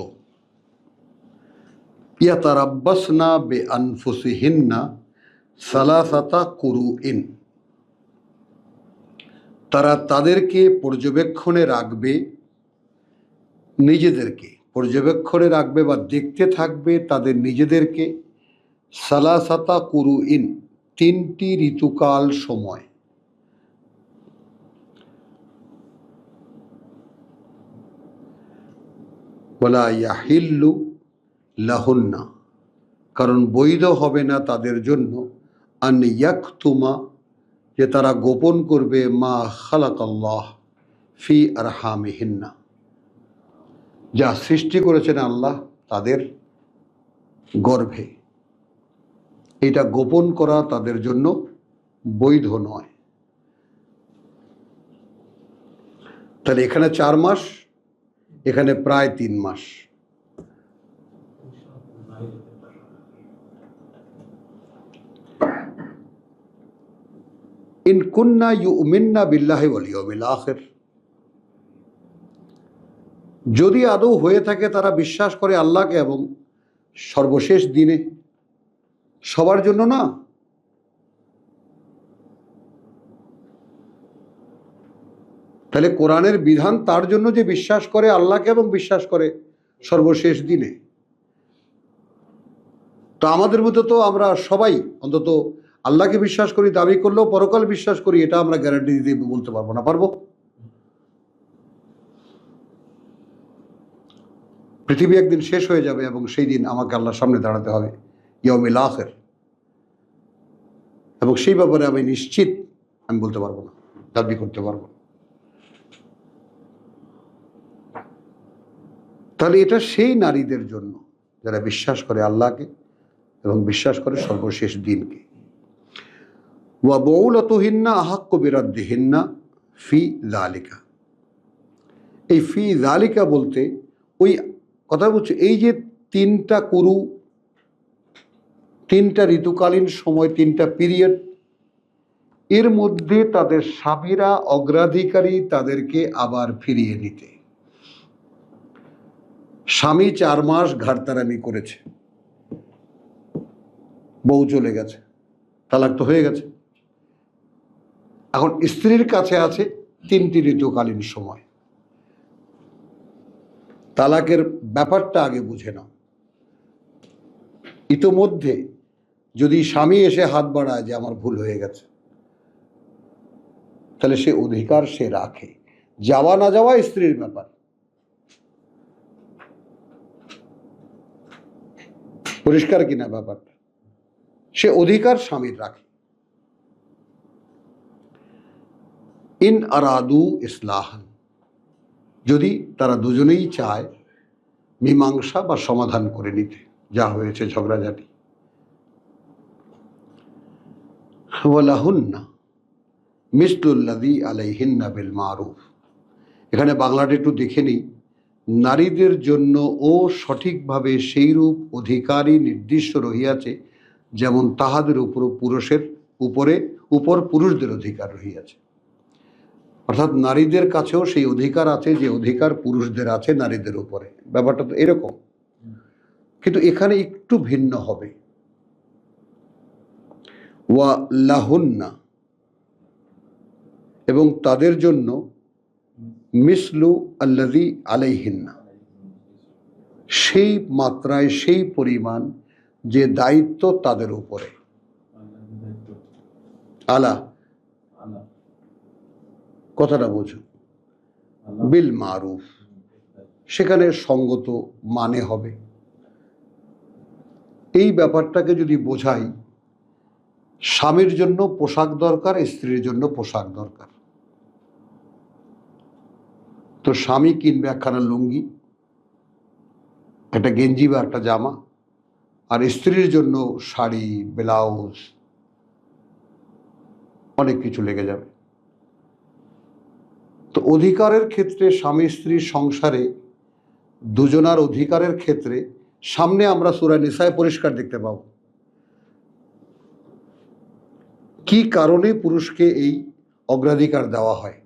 ইয়াতারাব্বাসনা বিআনফুসিহিন্না সালাসাতা কুরুইন, তারা তাদেরকে পর্যবেক্ষণে রাখবে, নিজেদেরকে পর্যবেক্ষণে রাখবে বা দেখতে থাকবে তাদের নিজেদেরকে, সালাসাতা কুরুইন, 3টি ঋতুকাল সময়। ওয়ালা ইয়াহিল্লু লাহুন্না, কারণ বৈধ হবে না তাদের জন্য, আন ইয়াকতুমা, যে তারা গোপন করবে, মা খালাকাল্লাহ ফি আরহামিহিন্না, যা সৃষ্টি করেছেন আল্লাহ তাদের গর্ভে। এটা গোপন করা তাদের জন্য বৈধ নয়। তাহলে এখানে 4 মাস, এখানে প্রায় 3 মাস। ইন কুন্না ইউমিন্না বিল্লাহি ওয়াল ইয়াউমিল আখির, যদি আদৌ হয়ে থাকে তারা বিশ্বাস করে আল্লাহকে এবং সর্বশেষ দিনে, সবার জন্য না। তাহলে কোরআনের বিধান তার জন্য যে বিশ্বাস করে আল্লাহকে এবং বিশ্বাস করে সর্বশেষ দিনে। তো আমাদের মধ্যে তো আমরা সবাই অন্তত আল্লাহকে বিশ্বাস করি, দাবি করলেও পরকাল বিশ্বাস করি, এটা আমরা গ্যারান্টি দিতে বলতে পারবো না? পারবো? পৃথিবী একদিন শেষ হয়ে যাবে এবং সেই দিন আমাকে আল্লাহর সামনে দাঁড়াতে হবে, ইয়াউমিল আখির, এবং সেই ব্যাপারে আমি নিশ্চিত আমি বলতে পারবো না, দাবি করতে পারবো না। তাহলে এটা সেই নারীদের জন্য যারা বিশ্বাস করে আল্লাহকে এবং বিশ্বাস করে সর্বশেষ দিনকে। ওয়া বউলাতুহিন্না আহাক্কু বিরাদ্দিহিন্না ফি যালিকা, এই ফি যালিকা বলতে ওই কথা বলছে, এই যে 3টা কুরু, 3টা ঋতুকালীন সময়, 3টা পিরিয়ড, এর মধ্যে তাদের স্বামীরা অগ্রাধিকারী তাদেরকে আবার ফিরিয়ে নিতে। স্বামী 4 মাস ঘাড়তারামি করেছে, বউ চলে গেছে, তালাক তো হয়ে গেছে, এখন স্ত্রীর কাছে আছে 3টি ঋতুকালীন সময়। তালাকের ব্যাপারটা আগে বুঝে নাও। ইতোমধ্যে যদি স্বামী এসে হাত বাড়ায় যে আমার ভুল হয়ে গেছে, তাহলে সে অধিকার সে রাখে। যাওয়া না যাওয়া স্ত্রীর ব্যাপার, পরিষ্কার কিনা ব্যাপারটা, সে অধিকার স্বামীর রাখে। ইন আরাদু ইসলাহান, যদি তারা দুজনেই চায় মীমাংসা বা সমাধান করে নিতে যা হয়েছে ঝগড়াঝাটি। ওয়ালাহুন্না মিসলুল্লাযী আলাইহিন্না বিল মারুফ, এখানে বাংলাটা একটু দেখে নিই। নারীদের জন্য ও সঠিকভাবে সেইরূপ অধিকারই নির্দিষ্ট রহিয়াছে, যেমন তাহাদের উপর পুরুষের উপর পুরুষদের অধিকার রহিয়াছে। অর্থাৎ নারীদের কাছেও সেই অধিকার আছে যে অধিকার পুরুষদের আছে নারীদের উপরে। ব্যাপারটা তো এরকম, কিন্তু এখানে একটু ভিন্ন হবে। ওয়া লাহুন্না, এবং তাদের জন্য মিসলু আল্লাযী আলাইহিন্না, সেই মাত্রায় সেই পরিমাণ যে দায়িত্ব তাদের উপরে। আলা, কথাটা বোঝো, বিল মারুফ, সেখানে সঙ্গত মানে হবে। এই ব্যাপারটাকে যদি বোঝাই, স্বামীর জন্য পোশাক দরকার, স্ত্রীর জন্য পোশাক দরকার। তো স্বামী কিনবে একখানা লুঙ্গি, একটা গেঞ্জি বা একটা জামা, আর স্ত্রীর জন্য শাড়ি, ব্লাউজ, অনেক কিছু লেগে যাবে। তো অধিকারের ক্ষেত্রে স্বামী স্ত্রীর সংসারে দুজনার অধিকারের ক্ষেত্রে সামনে আমরা সূরা নিসায় পরিষ্কার দেখতে পাবো কি কারণে পুরুষকে এই অগ্রাধিকার দেওয়া হয়।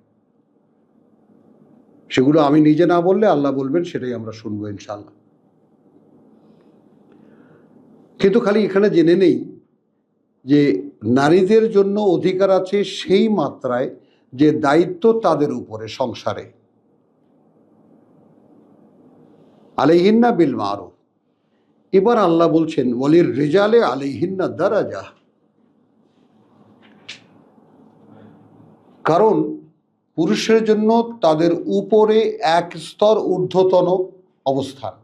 সেগুলো আমি নিজে না বললে আল্লাহ বলবেন, সেটাই আমরা শুনবো ইনশাআল্লাহ। কিন্তু খালি এখানে জেনে নেই যে নারীদের জন্য অধিকার আছে সেই মাত্রায় যে দায়িত্ব তাদের উপরে সংসারে। আলাইহিন্না বিল মারুফ, এবার আল্লাহ বলছেন ওয়ালির রিজালে আলাইহিন্না দারাজা, কারণ পুরুষের জন্য তাদের উপরে এক স্তর ঊর্ধ্বতন অবস্থান,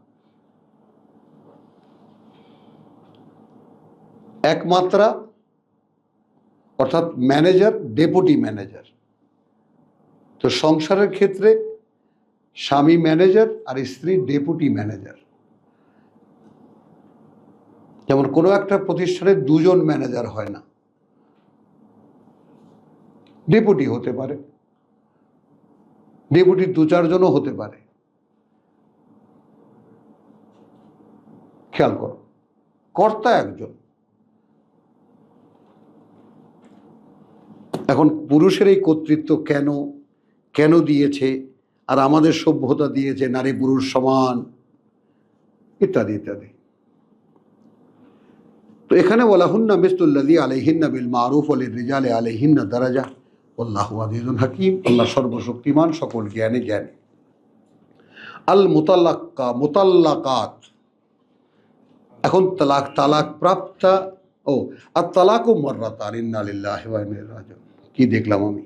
একমাত্রা, অর্থাৎ ম্যানেজার, ডেপুটি ম্যানেজার। তো সংসারের ক্ষেত্রে স্বামী ম্যানেজার আর স্ত্রী ডেপুটি ম্যানেজার। যেমন কোনো একটা প্রতিষ্ঠানে দুজন ম্যানেজার হয় না, ডেপুটি হতে পারে, ডেপুটি 2-4জনও হতে পারে। খেয়াল করো, কর্তা একজন। এখন পুরুষের এই কর্তৃত্ব কেন কেন দিয়েছে, আর আমাদের সভ্যতা দিয়েছে নারী পুরুষ সমান, ইত্যাদি ইত্যাদি। তো এখানে ওয়ালাহুন্না মিসলুল্লাযী আলাইহিন্না বিল মারুফ ওয়া লিররিজালি আলাইহিন্না দারাজা আল্লাহু আজিজুন হাকিম। আল্লাহ সর্বশক্তিমান, সকল জ্ঞানে জ্ঞানী। আল মুতাল্লাকাত, এখন তালাক প্রাপ্তা, আর তালাকু মাররাতান, ইন্না লিল্লাহি ওয়া ইন্না ইলাইহি রাজিউন। কি দেখলাম আমি?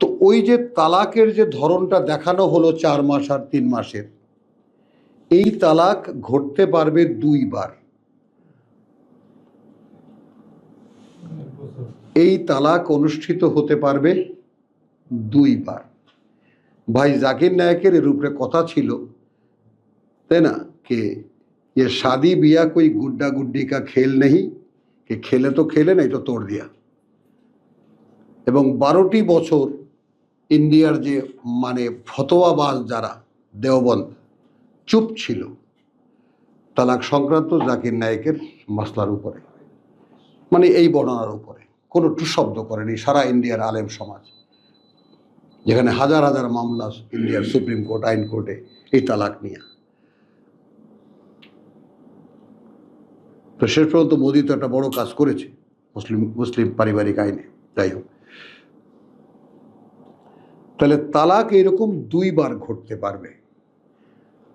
তো ওই যে তালাকের যে ধরনটা দেখানো হলো 4 মাস আর 3 মাসের, এই তালাক ঘটতে পারবে 2 বার। এই তালাক অনুষ্ঠিত হতে পারবে 2 বার। ভাই জাকির নায়কের এর উপরে কথা ছিল, তাই না, कि ये शादी बिया कोई गुड्डा गुड्डी का खेल नहीं, कि खेले तो खेले नहीं तो तोड़ दिया। এবং 12টি বছর ইন্ডিয়ার যে মানে ফতোয়াবাজ যারা দেওবন্দ চুপ ছিল তালাক সংক্রান্ত জাকির নায়কের মাসলার উপরে, মানে এই বর্ণনার উপরে কোনো টু শব্দ করেনি সারা ইন্ডিয়ার আলেম সমাজ, যেখানে হাজার হাজার মামলা ইন্ডিয়ার সুপ্রিম কোর্ট, আইন কোর্টে এই তালাক নিয়ে। তো শেষ পর্যন্ত মোদি তো একটা বড় কাজ করেছে মুসলিম পারিবারিক আইনে। যাই হোক, তাহলে তালাক এরকম 2 বার ঘটতে পারবে।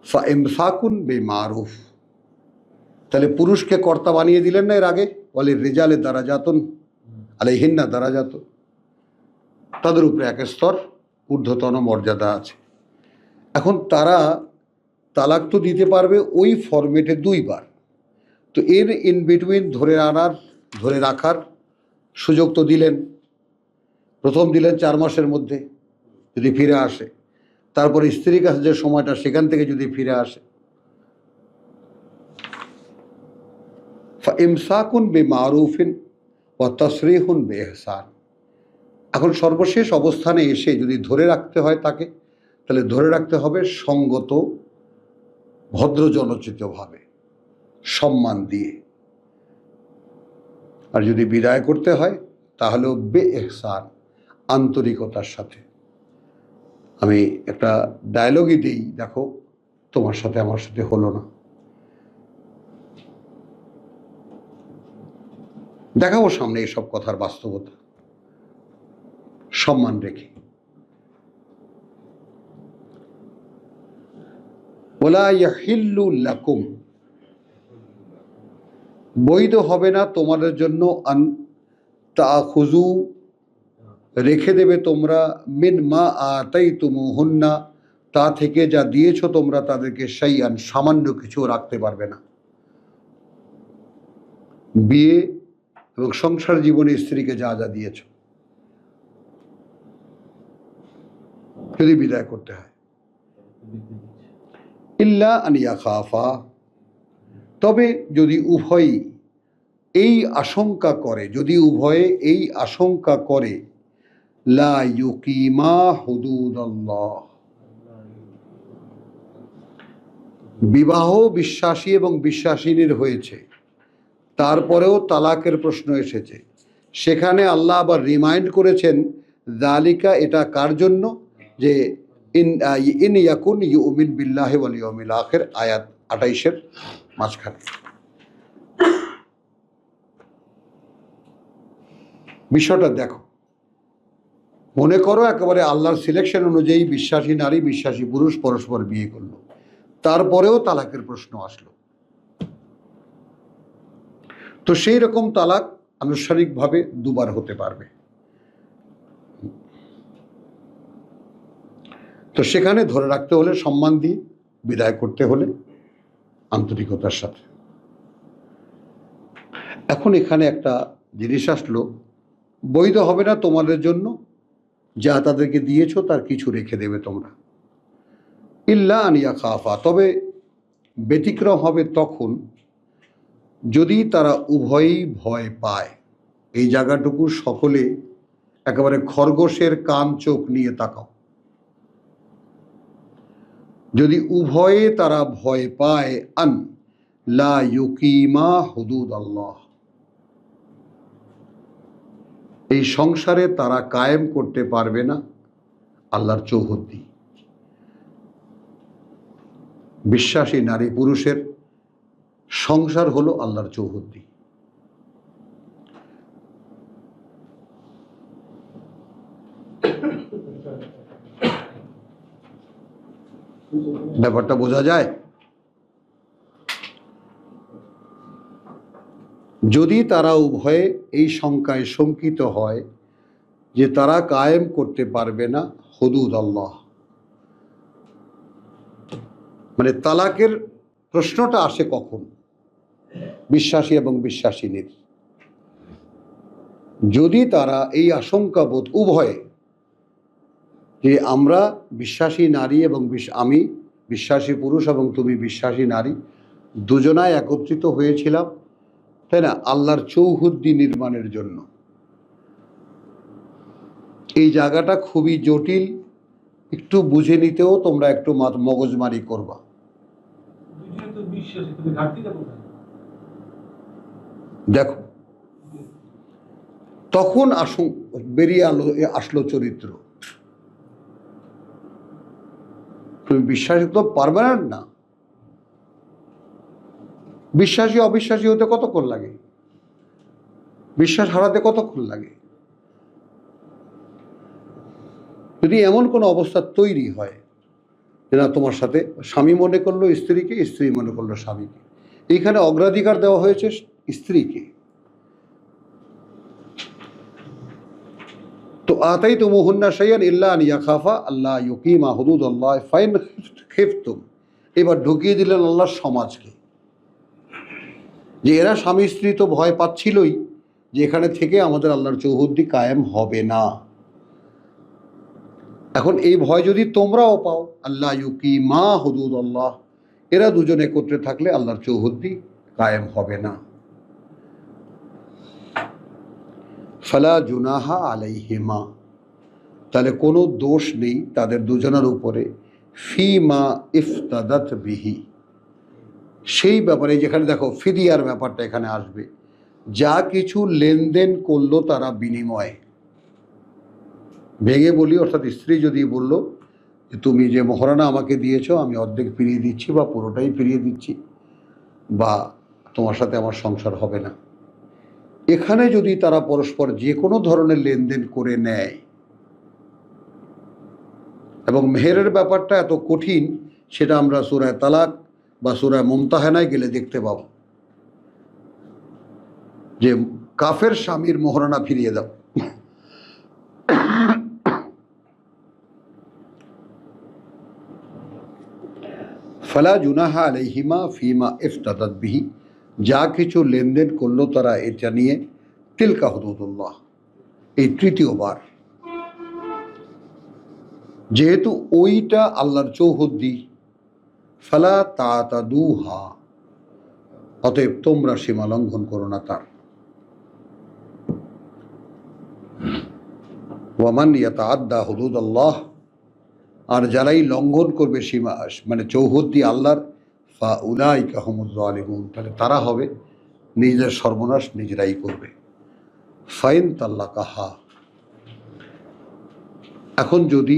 ফাইমসাকুন বিমারুফ, তাহলে পুরুষকে কর্তা বানিয়ে দিলেন না এর আগে, ওয়ালির রিজালে দারাজাতুন আলাইহিন্না দারাজাতুন, তাদের উপরে এক স্তর ঊর্ধ্বতন মর্যাদা আছে। এখন তারা তালাক তো দিতে পারবে ওই ফরম্যাটে 2 বার। তো এর ইন বিটুইন ধরে রাখার সুযোগ তো দিলেন। প্রথম দিলেন 4 মাসের মধ্যে যদি ফিরে আসে, তারপরে স্ত্রীর কাছে যে সময়টা সেখান থেকে যদি ফিরে আসে। ফাইমসাকুন বিমারুফিন ওয়া তাসরিহুন বিইহসান, এখন সর্বশেষ অবস্থানে এসে যদি ধরে রাখতে হয় তাকে, তাহলে ধরে রাখতে হবে সঙ্গত ভদ্রজনোচিতভাবে, সম্মান দিয়ে। আর যদি বিদায় করতে হয় তাহলেও বেইহসান, আন্তরিকতার সাথে। আমি একটা ডায়লগই দিই, দেখো তোমার সাথে আমার সাথে হলো না, দেখাবো সামনে এইসব কথার বাস্তবতা, সম্মান রেখে। ওয়ালা ইয়াহিল্লু লাকুম, বৈধ হবে না তোমাদের জন্য, আন তাখুযু, রেখে দেবে তোমরা, মিন মা আতাইতুমুহুন্না, তা থেকে যা দিয়েছো তোমরা তাদেরকে, শাইআন, সামান্য কিছু রাখতে পারবে না। বিয়ে এবং সংসার জীবনে স্ত্রীকে যা যা দিয়েছ, যদি বিদায় করতে হয়। ইল্লা আন ইয়াখাফা, তবে যদি উভয়ই এই আশঙ্কা করে, যদি উভয়ে এই আশঙ্কা করে, লা ইউকিমা হুদুদাল্লাহ, বিবাহ বিশ্বাসী এবং বিশ্বাসিনীর হয়েছে, তারপরেও তালাকের প্রশ্ন এসেছে, সেখানে আল্লাহ আবার রিমাইন্ড করেছেন, যালিকা, এটা কার জন্য, যে ইন ইয়াকুন ইউমিন বিল্লাহি ওয়াল ইয়াউমিল আখির, আয়াত 28-এর মাঝখানে। বিষয়টা দেখো, মনে করো একেবারে আল্লাহর সিলেকশন অনুযায়ী বিশ্বাসী নারী বিশ্বাসী পুরুষ পরস্পর বিয়ে করলো, তারপরেও তালাকের প্রশ্ন আসলো। তো সেই রকম তালাক আনুষ্ঠানিকভাবে 2 বার হতে পারবে। তো সেখানে ধরে রাখতে হলে সম্মান দিয়ে, বিদায় করতে হলে আন্তরিকতার সাথে। এখন এখানে একটা জিনিস আসলো, বৈধ হবে না তোমাদের জন্য, যা তাদেরকে দিয়েছো তার কিছু রেখে দেবে তোমরা। ইল্লা আন ইয়াখাফা, তবে ব্যতিক্রম হবে তখন, যদি তারা উভয়ই ভয় পায়। এই জায়গাটুকু সকলে একেবারে খরগোশের কান চোখ নিয়ে তাকাও। যদি উভয়ে তারা ভয় পায় আন লা ইউকিমা হুদুদ আল্লাহ, এই সংসারে তারা কায়েম করতে পারবে না আল্লাহর চৌহদ্দি। বিশ্বাসী নারী পুরুষের সংসার হলো আল্লাহর চৌহদ্দি। ব্যাপারটা বোঝা যায়? যদি তারা উভয়ে এই শঙ্কায় শঙ্কিত হয় যে তারা কায়েম করতে পারবে না হুদুদ আল্লাহ, মানে তালাকের প্রশ্নটা আসে কখন? বিশ্বাসী এবং বিশ্বাসিনীর। যদি তারা এই আশঙ্কাবোধ উভয়ে, যে আমরা বিশ্বাসী নারী এবং আমি বিশ্বাসী পুরুষ এবং তুমি বিশ্বাসী নারী, দুজনায় একত্রিত হয়েছিলাম, তাই না, আল্লাহর চৌহদ্দি নির্মাণের জন্য। এই জায়গাটা খুবই জটিল, একটু বুঝে নিতেও তোমরা একটু মগজমারি করবা। দেখো, তখন বেরিয়ে আসলো চরিত্র। তুমি বিশ্বাসী তো পারমানেন্ট না। বিশ্বাসী অবিশ্বাসী হতে কতক্ষণ লাগে? বিশ্বাস হারাতে কতক্ষণ লাগে? যদি এমন কোনো অবস্থা তৈরি হয় যে না, তোমার সাথে স্বামী মনে করলো স্ত্রীকে, স্ত্রী মনে করলো স্বামীকে, এইখানে অগ্রাধিকার দেওয়া হয়েছে স্ত্রীকে, তো আতাই তো মুহুন্না শাইয়ান ইল্লা আন ইয়াখাফা আল্লাহ ইউকিমা হুদুদাল্লাহ ফাইন খিফতুম। এবার ঢুকিয়ে দিলেন আল্লাহর সমাজকে, যে এরা স্বামী স্ত্রী তো ভয় পাচ্ছিলই যে এখানে থেকে আমাদের আল্লাহর চৌহদ্দি কায়েম হবে না। এখন এই ভয় যদি তোমরাও পাও, আল্লাহ ইউকিমা হুদুদাল্লাহ, এরা দুজন একত্রে থাকলে আল্লাহর চৌহদ্দি কায়েম হবে না। ফালা জুনাহা আলাইহিমা, তাহলে কোনো দোষ নেই তাদের দুজনের উপরে, ফিমা ইফতাদাত বিহি, সেই ব্যাপারে, যেখানে দেখো ফিদিয়ার ব্যাপারটা এখানে আসবে, যা কিছু লেনদেন করলো তারা বিনিময়ে। ভেঙে বলি, অর্থাৎ স্ত্রী যদি বলল যে তুমি যে মহারণা আমাকে দিয়েছো আমি অর্ধেক ফিরিয়ে দিচ্ছি বা পুরোটাই ফিরিয়ে দিচ্ছি, বা তোমার সাথে আমার সংসার হবে না, এখানে যদি তারা পরস্পর যে কোনো ধরনের লেনদেন করে নেয়, এবং মেহেরের ব্যাপারটা এত কঠিন সেটা আমরা সূরা তালাক বা সূরা মুমতাহানায় গেলে দেখতে পাবো, যে কাফের স্বামীর মোহরানা ফিরিয়ে দাও। ফালা জুনাহা আলাইহিমা ফিমা ইফতাদাত বিহি, যা কিছু লেনদেন করলো তারা এটা নিয়ে, তিলকা হুদুদুল্লাহ, এই তৃতীয়বার, যেহেতু ওইটা আল্লাহর চৌহদ্দি, ফালা তাতাদুহা, অতএব তোমরা সীমা লঙ্ঘন করো না তার। ওয়ামান ইয়াতাআদ্দা হুদুদাল্লাহ, আর যারাই লঙ্ঘন করবে সীমা মানে চৌহদ্দি আল্লাহর, ফাউলাইকা হুমুজ জালিমুন, তাহলে তারা হবে নিজেদের সর্বনাশ নিজেরাই করবে। ফাইন তাল্লাকাহা, এখন যদি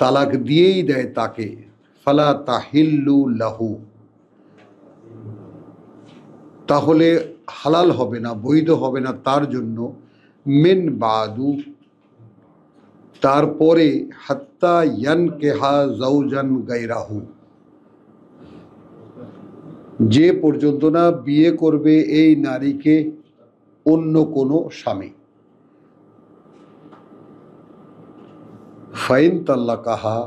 তালাক দিয়েই দেয় তাকে, ফালা তাহিল্লু লাহু, তাহলে হালাল হবে না, বৈধ হবে না তার জন্য, মিন বাদু, তারপরে, হাত্তা ইয়ানকিহা যাওজান গায়রাহু, যে পর্যন্ত না বিয়ে করবে এই নারীকে অন্য কোনো স্বামী। ফাইন তাল্লাকাহা,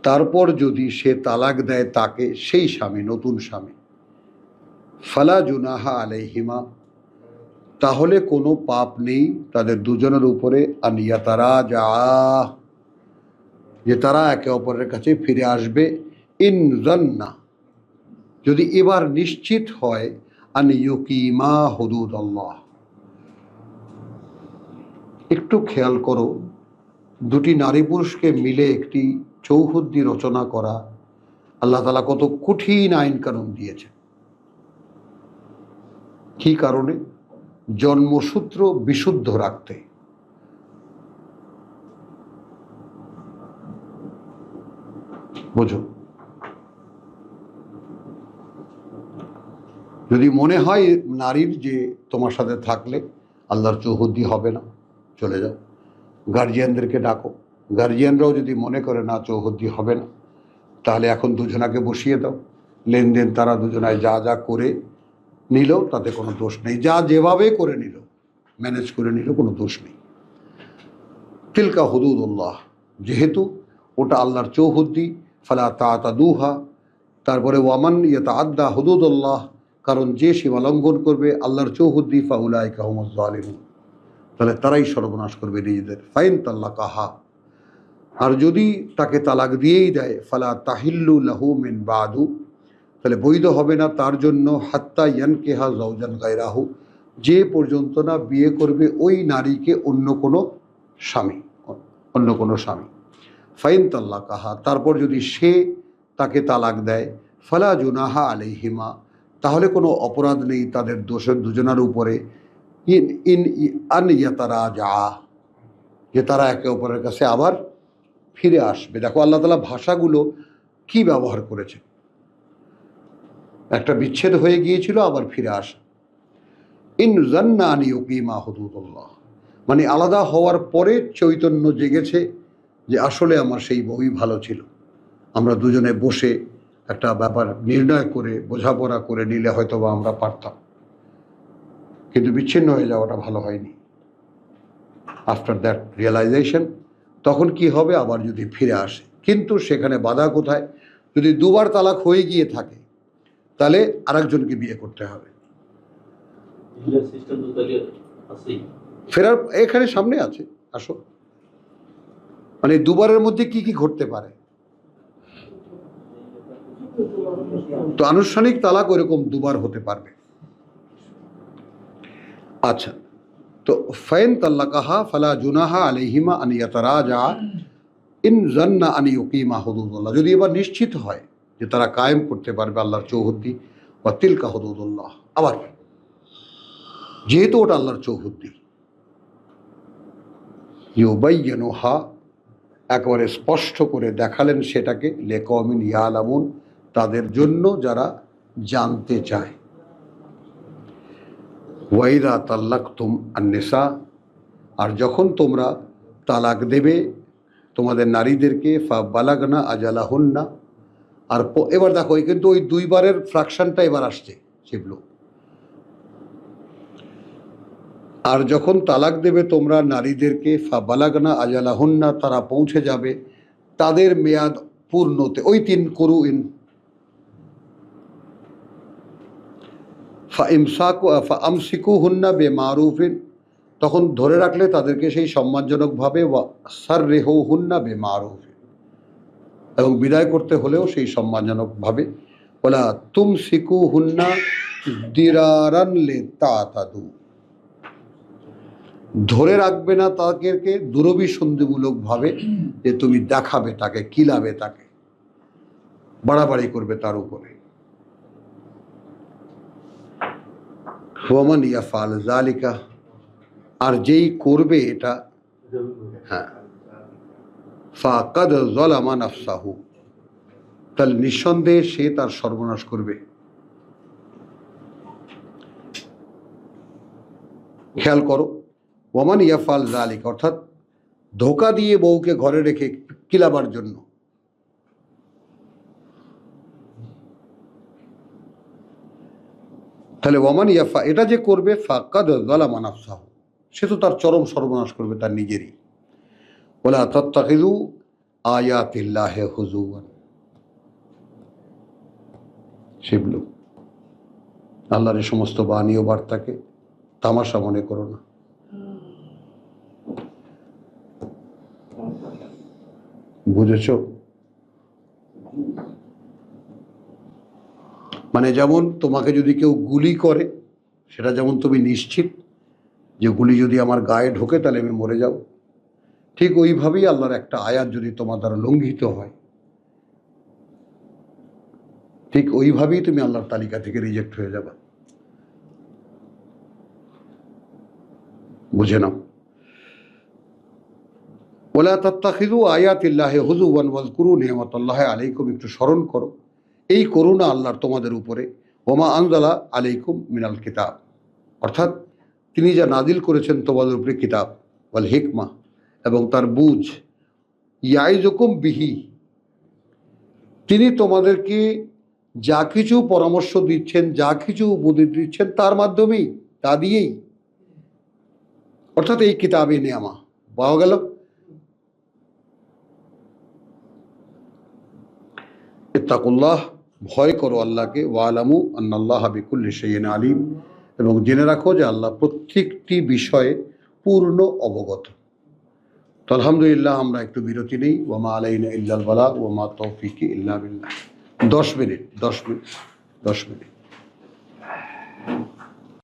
তারপর যদি সে তালাক দেয় তাকে, সেই স্বামী, নতুন স্বামী, ফালা জুনাহা আলাইহিমা, তাহলে কোনো পাপ নেই তাদের দুজনের উপরে, আনিয়াতারা যা, যে তারা একে অপরের কাছে ফিরে আসবে, ইন জান্না, যদি এবার নিশ্চিত হয় আন ইউকিমা হুদুদাল্লাহ। একটু খেয়াল করো, দুটি নারী পুরুষকে মিলে একটি চৌহদ্দি রচনা করা, আল্লাহ তাআলা কত কঠিন আইন কানুন দিয়েছে। কি কারণে? জন্মসূত্র বিশুদ্ধ রাখতে। বোঝো, যদি মনে হয় নারীর যে তোমার সাথে থাকলে আল্লাহর চৌহদ্দি হবে না, চলে যাও, গার্জিয়ানদেরকে ডাকো। গার্জিয়ানরাও যদি মনে করে না চৌহদ্দি হবে না, তাহলে এখন দুজনাকে বসিয়ে দাও, লেনদেন তারা দুজনায় যা যা করে নিল তাতে কোনো দোষ নেই, যা যেভাবে করে নিল, ম্যানেজ করে নিল, কোনো দোষ নেই। তিলকা হুদুদুল্লাহ, যেহেতু ওটা আল্লাহর চৌহদ্দি, ফালা তাতাদুহা। তারপরে ওয়ামান ইয়াতাআদ্দা হুদুদুল্লাহ, কারণ যে সীমা লঙ্ঘন করবে আল্লাহর চৌহদ্দি, ফাউলাইকা হুমুজ জালিমুন, তাহলে তারাই সর্বনাশ করবে নিজেদের। ফাইন তাল্লাকাহা, আর যদি তাকে তালাক দিয়েই দেয়, ফালা তাহিল্লু লাহু মিন বাদু, তাহলে বৈধ হবে না তার জন্য, হাত্তা ইয়ানকিহা যাওজান গায়রাহু, যে পর্যন্ত না বিয়ে করবে ওই নারীকে অন্য কোনো স্বামী। ফাইন তাল্লাকাহা, তারপর যদি সে তাকে তালাক দেয়, ফালা জুনাহা আলাইহিমা, তাহলে কোনো অপরাধ নেই তাদের দোষের দুজনার উপরে, ইন ইন আন ইয়াতারাজা, যে তারা একে অপরের কাছে আবার ফিরে আসবে। দেখো আল্লাহ তাআলা ভাষাগুলো কি ব্যবহার করেছে, একটা বিচ্ছেদ হয়ে গিয়েছিল আবার ফিরে আসা। ইন জান্না আন ইউকিমা হুদুদাল্লাহ, মানে আলাদা হওয়ার পরে চৈতন্য জেগেছে যে আসলে আমার সেই বউই ভালো ছিল, আমরা দুজনে বসে একটা ব্যাপার নির্ণয় করে বোঝাপড়া করে নিলে হয়তো বা আমরা পারতাম, কিন্তু বিচ্ছিন্ন হয়ে যাওয়াটা ভালো হয়নি। আফটার দ্যাট রিয়েলাইজেশন, তখন কি হবে? আবার যদি ফিরে আসে, কিন্তু সেখানে বাধা কোথায়? যদি দুবার তালাক হয়ে গিয়ে থাকে তাহলে আরেকজনকে বিয়ে করতে হবে। ফেরার এখানে সামনে আছে, আসো। মানে দুবারের মধ্যে কি কি ঘটতে পারে? তো আনুষ্ঠানিক তালাক ওইরকম দুবার হতে পারবে। আচ্ছা, তো ফাইন তাল্লাকাহা ফালা জুনাহা আলাইহিমা আন ইয়াতারাজা ইন জান্না আন ইউকিমা হুদুদাল্লাহ, যদি এবার নিশ্চিত হয় যে তারা কায়েম করতে পারবে আল্লাহর চৌহদ্দি, ওয়া তিলকা হুদুদুল্লাহ, আবার যেহেতু ওটা আল্লাহর চৌহদ্দি, ইউবাইয়িনুহা, একেবারে স্পষ্ট করে দেখালেন সেটাকে, লিকাওমিন ইয়ালামুন, তাদের জন্য যারা জানতে চায়। ওয়াইদা তাল্লাকতুম আন-নিসা, আর যখন তোমরা তালাক দেবে তোমাদের নারীদেরকে, ফা বালাগনা আজালাহুন্না, আর এবার দেখো কিন্তু ওই দুইবারের ফ্র্যাকশনটা এবার আসছে, শিবলু। আর যখন তালাক দেবে তোমরা নারীদেরকে, ফা বালাগনা আজালাহুন্না, তারা পৌঁছে যাবে তাদের মেয়াদ পূর্ণতে, ওই 3 কুরুইন, ফা আমসিকুহুন্না বিমারুফিন, তখন ধরে রাখলে তাদেরকে সেই সম্মানজনকভাবে, ওয়া সাররিহুহুন্না বিমারুফিন, এবং বিদায় করতে হলেও সেই সম্মানজনকভাবে, ওয়ালা তুমসিকুহুন্না দিরারান লিতাতাদু, ধরে রাখবে না তাদেরকে দুরভিসন্ধিমূলকভাবে, যে তুমি দেখাবে তাকে, কিলাবে তাকে, বাড়াবাড়ি করবে তার উপরে। ওয়ামান ইয়াফআল যালিকা, আর যেই করবে এটা, হ্যাঁ, ফাকাদ যালামা নাফসাহু, তাহলে নিঃসন্দেহে সে তার সর্বনাশ করবে। খেয়াল করো, ওয়ামান ইয়াফআল যালিকা, অর্থাৎ ধোকা দিয়ে বউকে ঘরে রেখে কিলাবার জন্য, তাহলে ওয়ামান ইয়াফা, এটা যে করবে, ফাকাদ যালামা নাফসাহু, সে তো তার চরম সর্বনাশ করবে তার নিজেরই। ওয়ালা তাত্তাখিযু আয়াতিল্লাহি হুজুওয়ান, শিবলু, আল্লাহর এই সমস্ত বাণী ও বার্তাকে তামাশা মনে করো না। বুঝেছ? মানে যেমন তোমাকে যদি কেউ গুলি করে, সেটা যেমন তুমি নিশ্চিত যে গুলি যদি আমার গায়ে ঢোকে তাহলে আমি মরে যাব, ঠিক ওইভাবেই আল্লাহর একটা আয়াত যদি তোমার দ্বারা লঙ্ঘিত হয়, ঠিক ওইভাবেই তুমি আল্লাহর তালিকা থেকে রিজেক্ট হয়ে যাবে। বুঝে নাও। ওয়ালা তাত্তাখিযু আয়াতিল্লাহি হুজুওয়ান ওয়াযকুরু নি'মাতাল্লাহি আলাইকুম, একটু স্মরণ করো এই করুণা আল্লাহর তোমাদের উপরে। ওমা আনজালা আলাইকুম মিনাল কিতাব, অর্থাৎ তিনি যা নাজিল করেছেন তোমাদের উপরে কিতাব, ওয়াল হিকমা, এবং তার বুঝ, ইয়াইজুকুম বিহি, তিনি তোমাদেরকে যা কিছু পরামর্শ দিচ্ছেন, যা কিছু উপদেশ দিচ্ছেন তার মাধ্যমেই, তা দিয়েই, অর্থাৎ এই কিতাবে নেয়ামা পাওয়া গেল। ইত্তাকুল্লাহ, ভয় করো আল্লাহকে, ওয়ালামু আন্নাল্লাহা বিকুল্লি শাইইন আলিম, এবং জেনে রাখো যে আল্লাহ প্রত্যেকটি বিষয়ে পূর্ণ অবগত। তো আলহামদুলিল্লাহ, আমরা একটু বিরতি নেই। ওয়ামা আলাইনা ইল্লাল বালাগ ওয়ামা তৌফিকি ইল্লা বিল্লাহ। 10 মিনিট।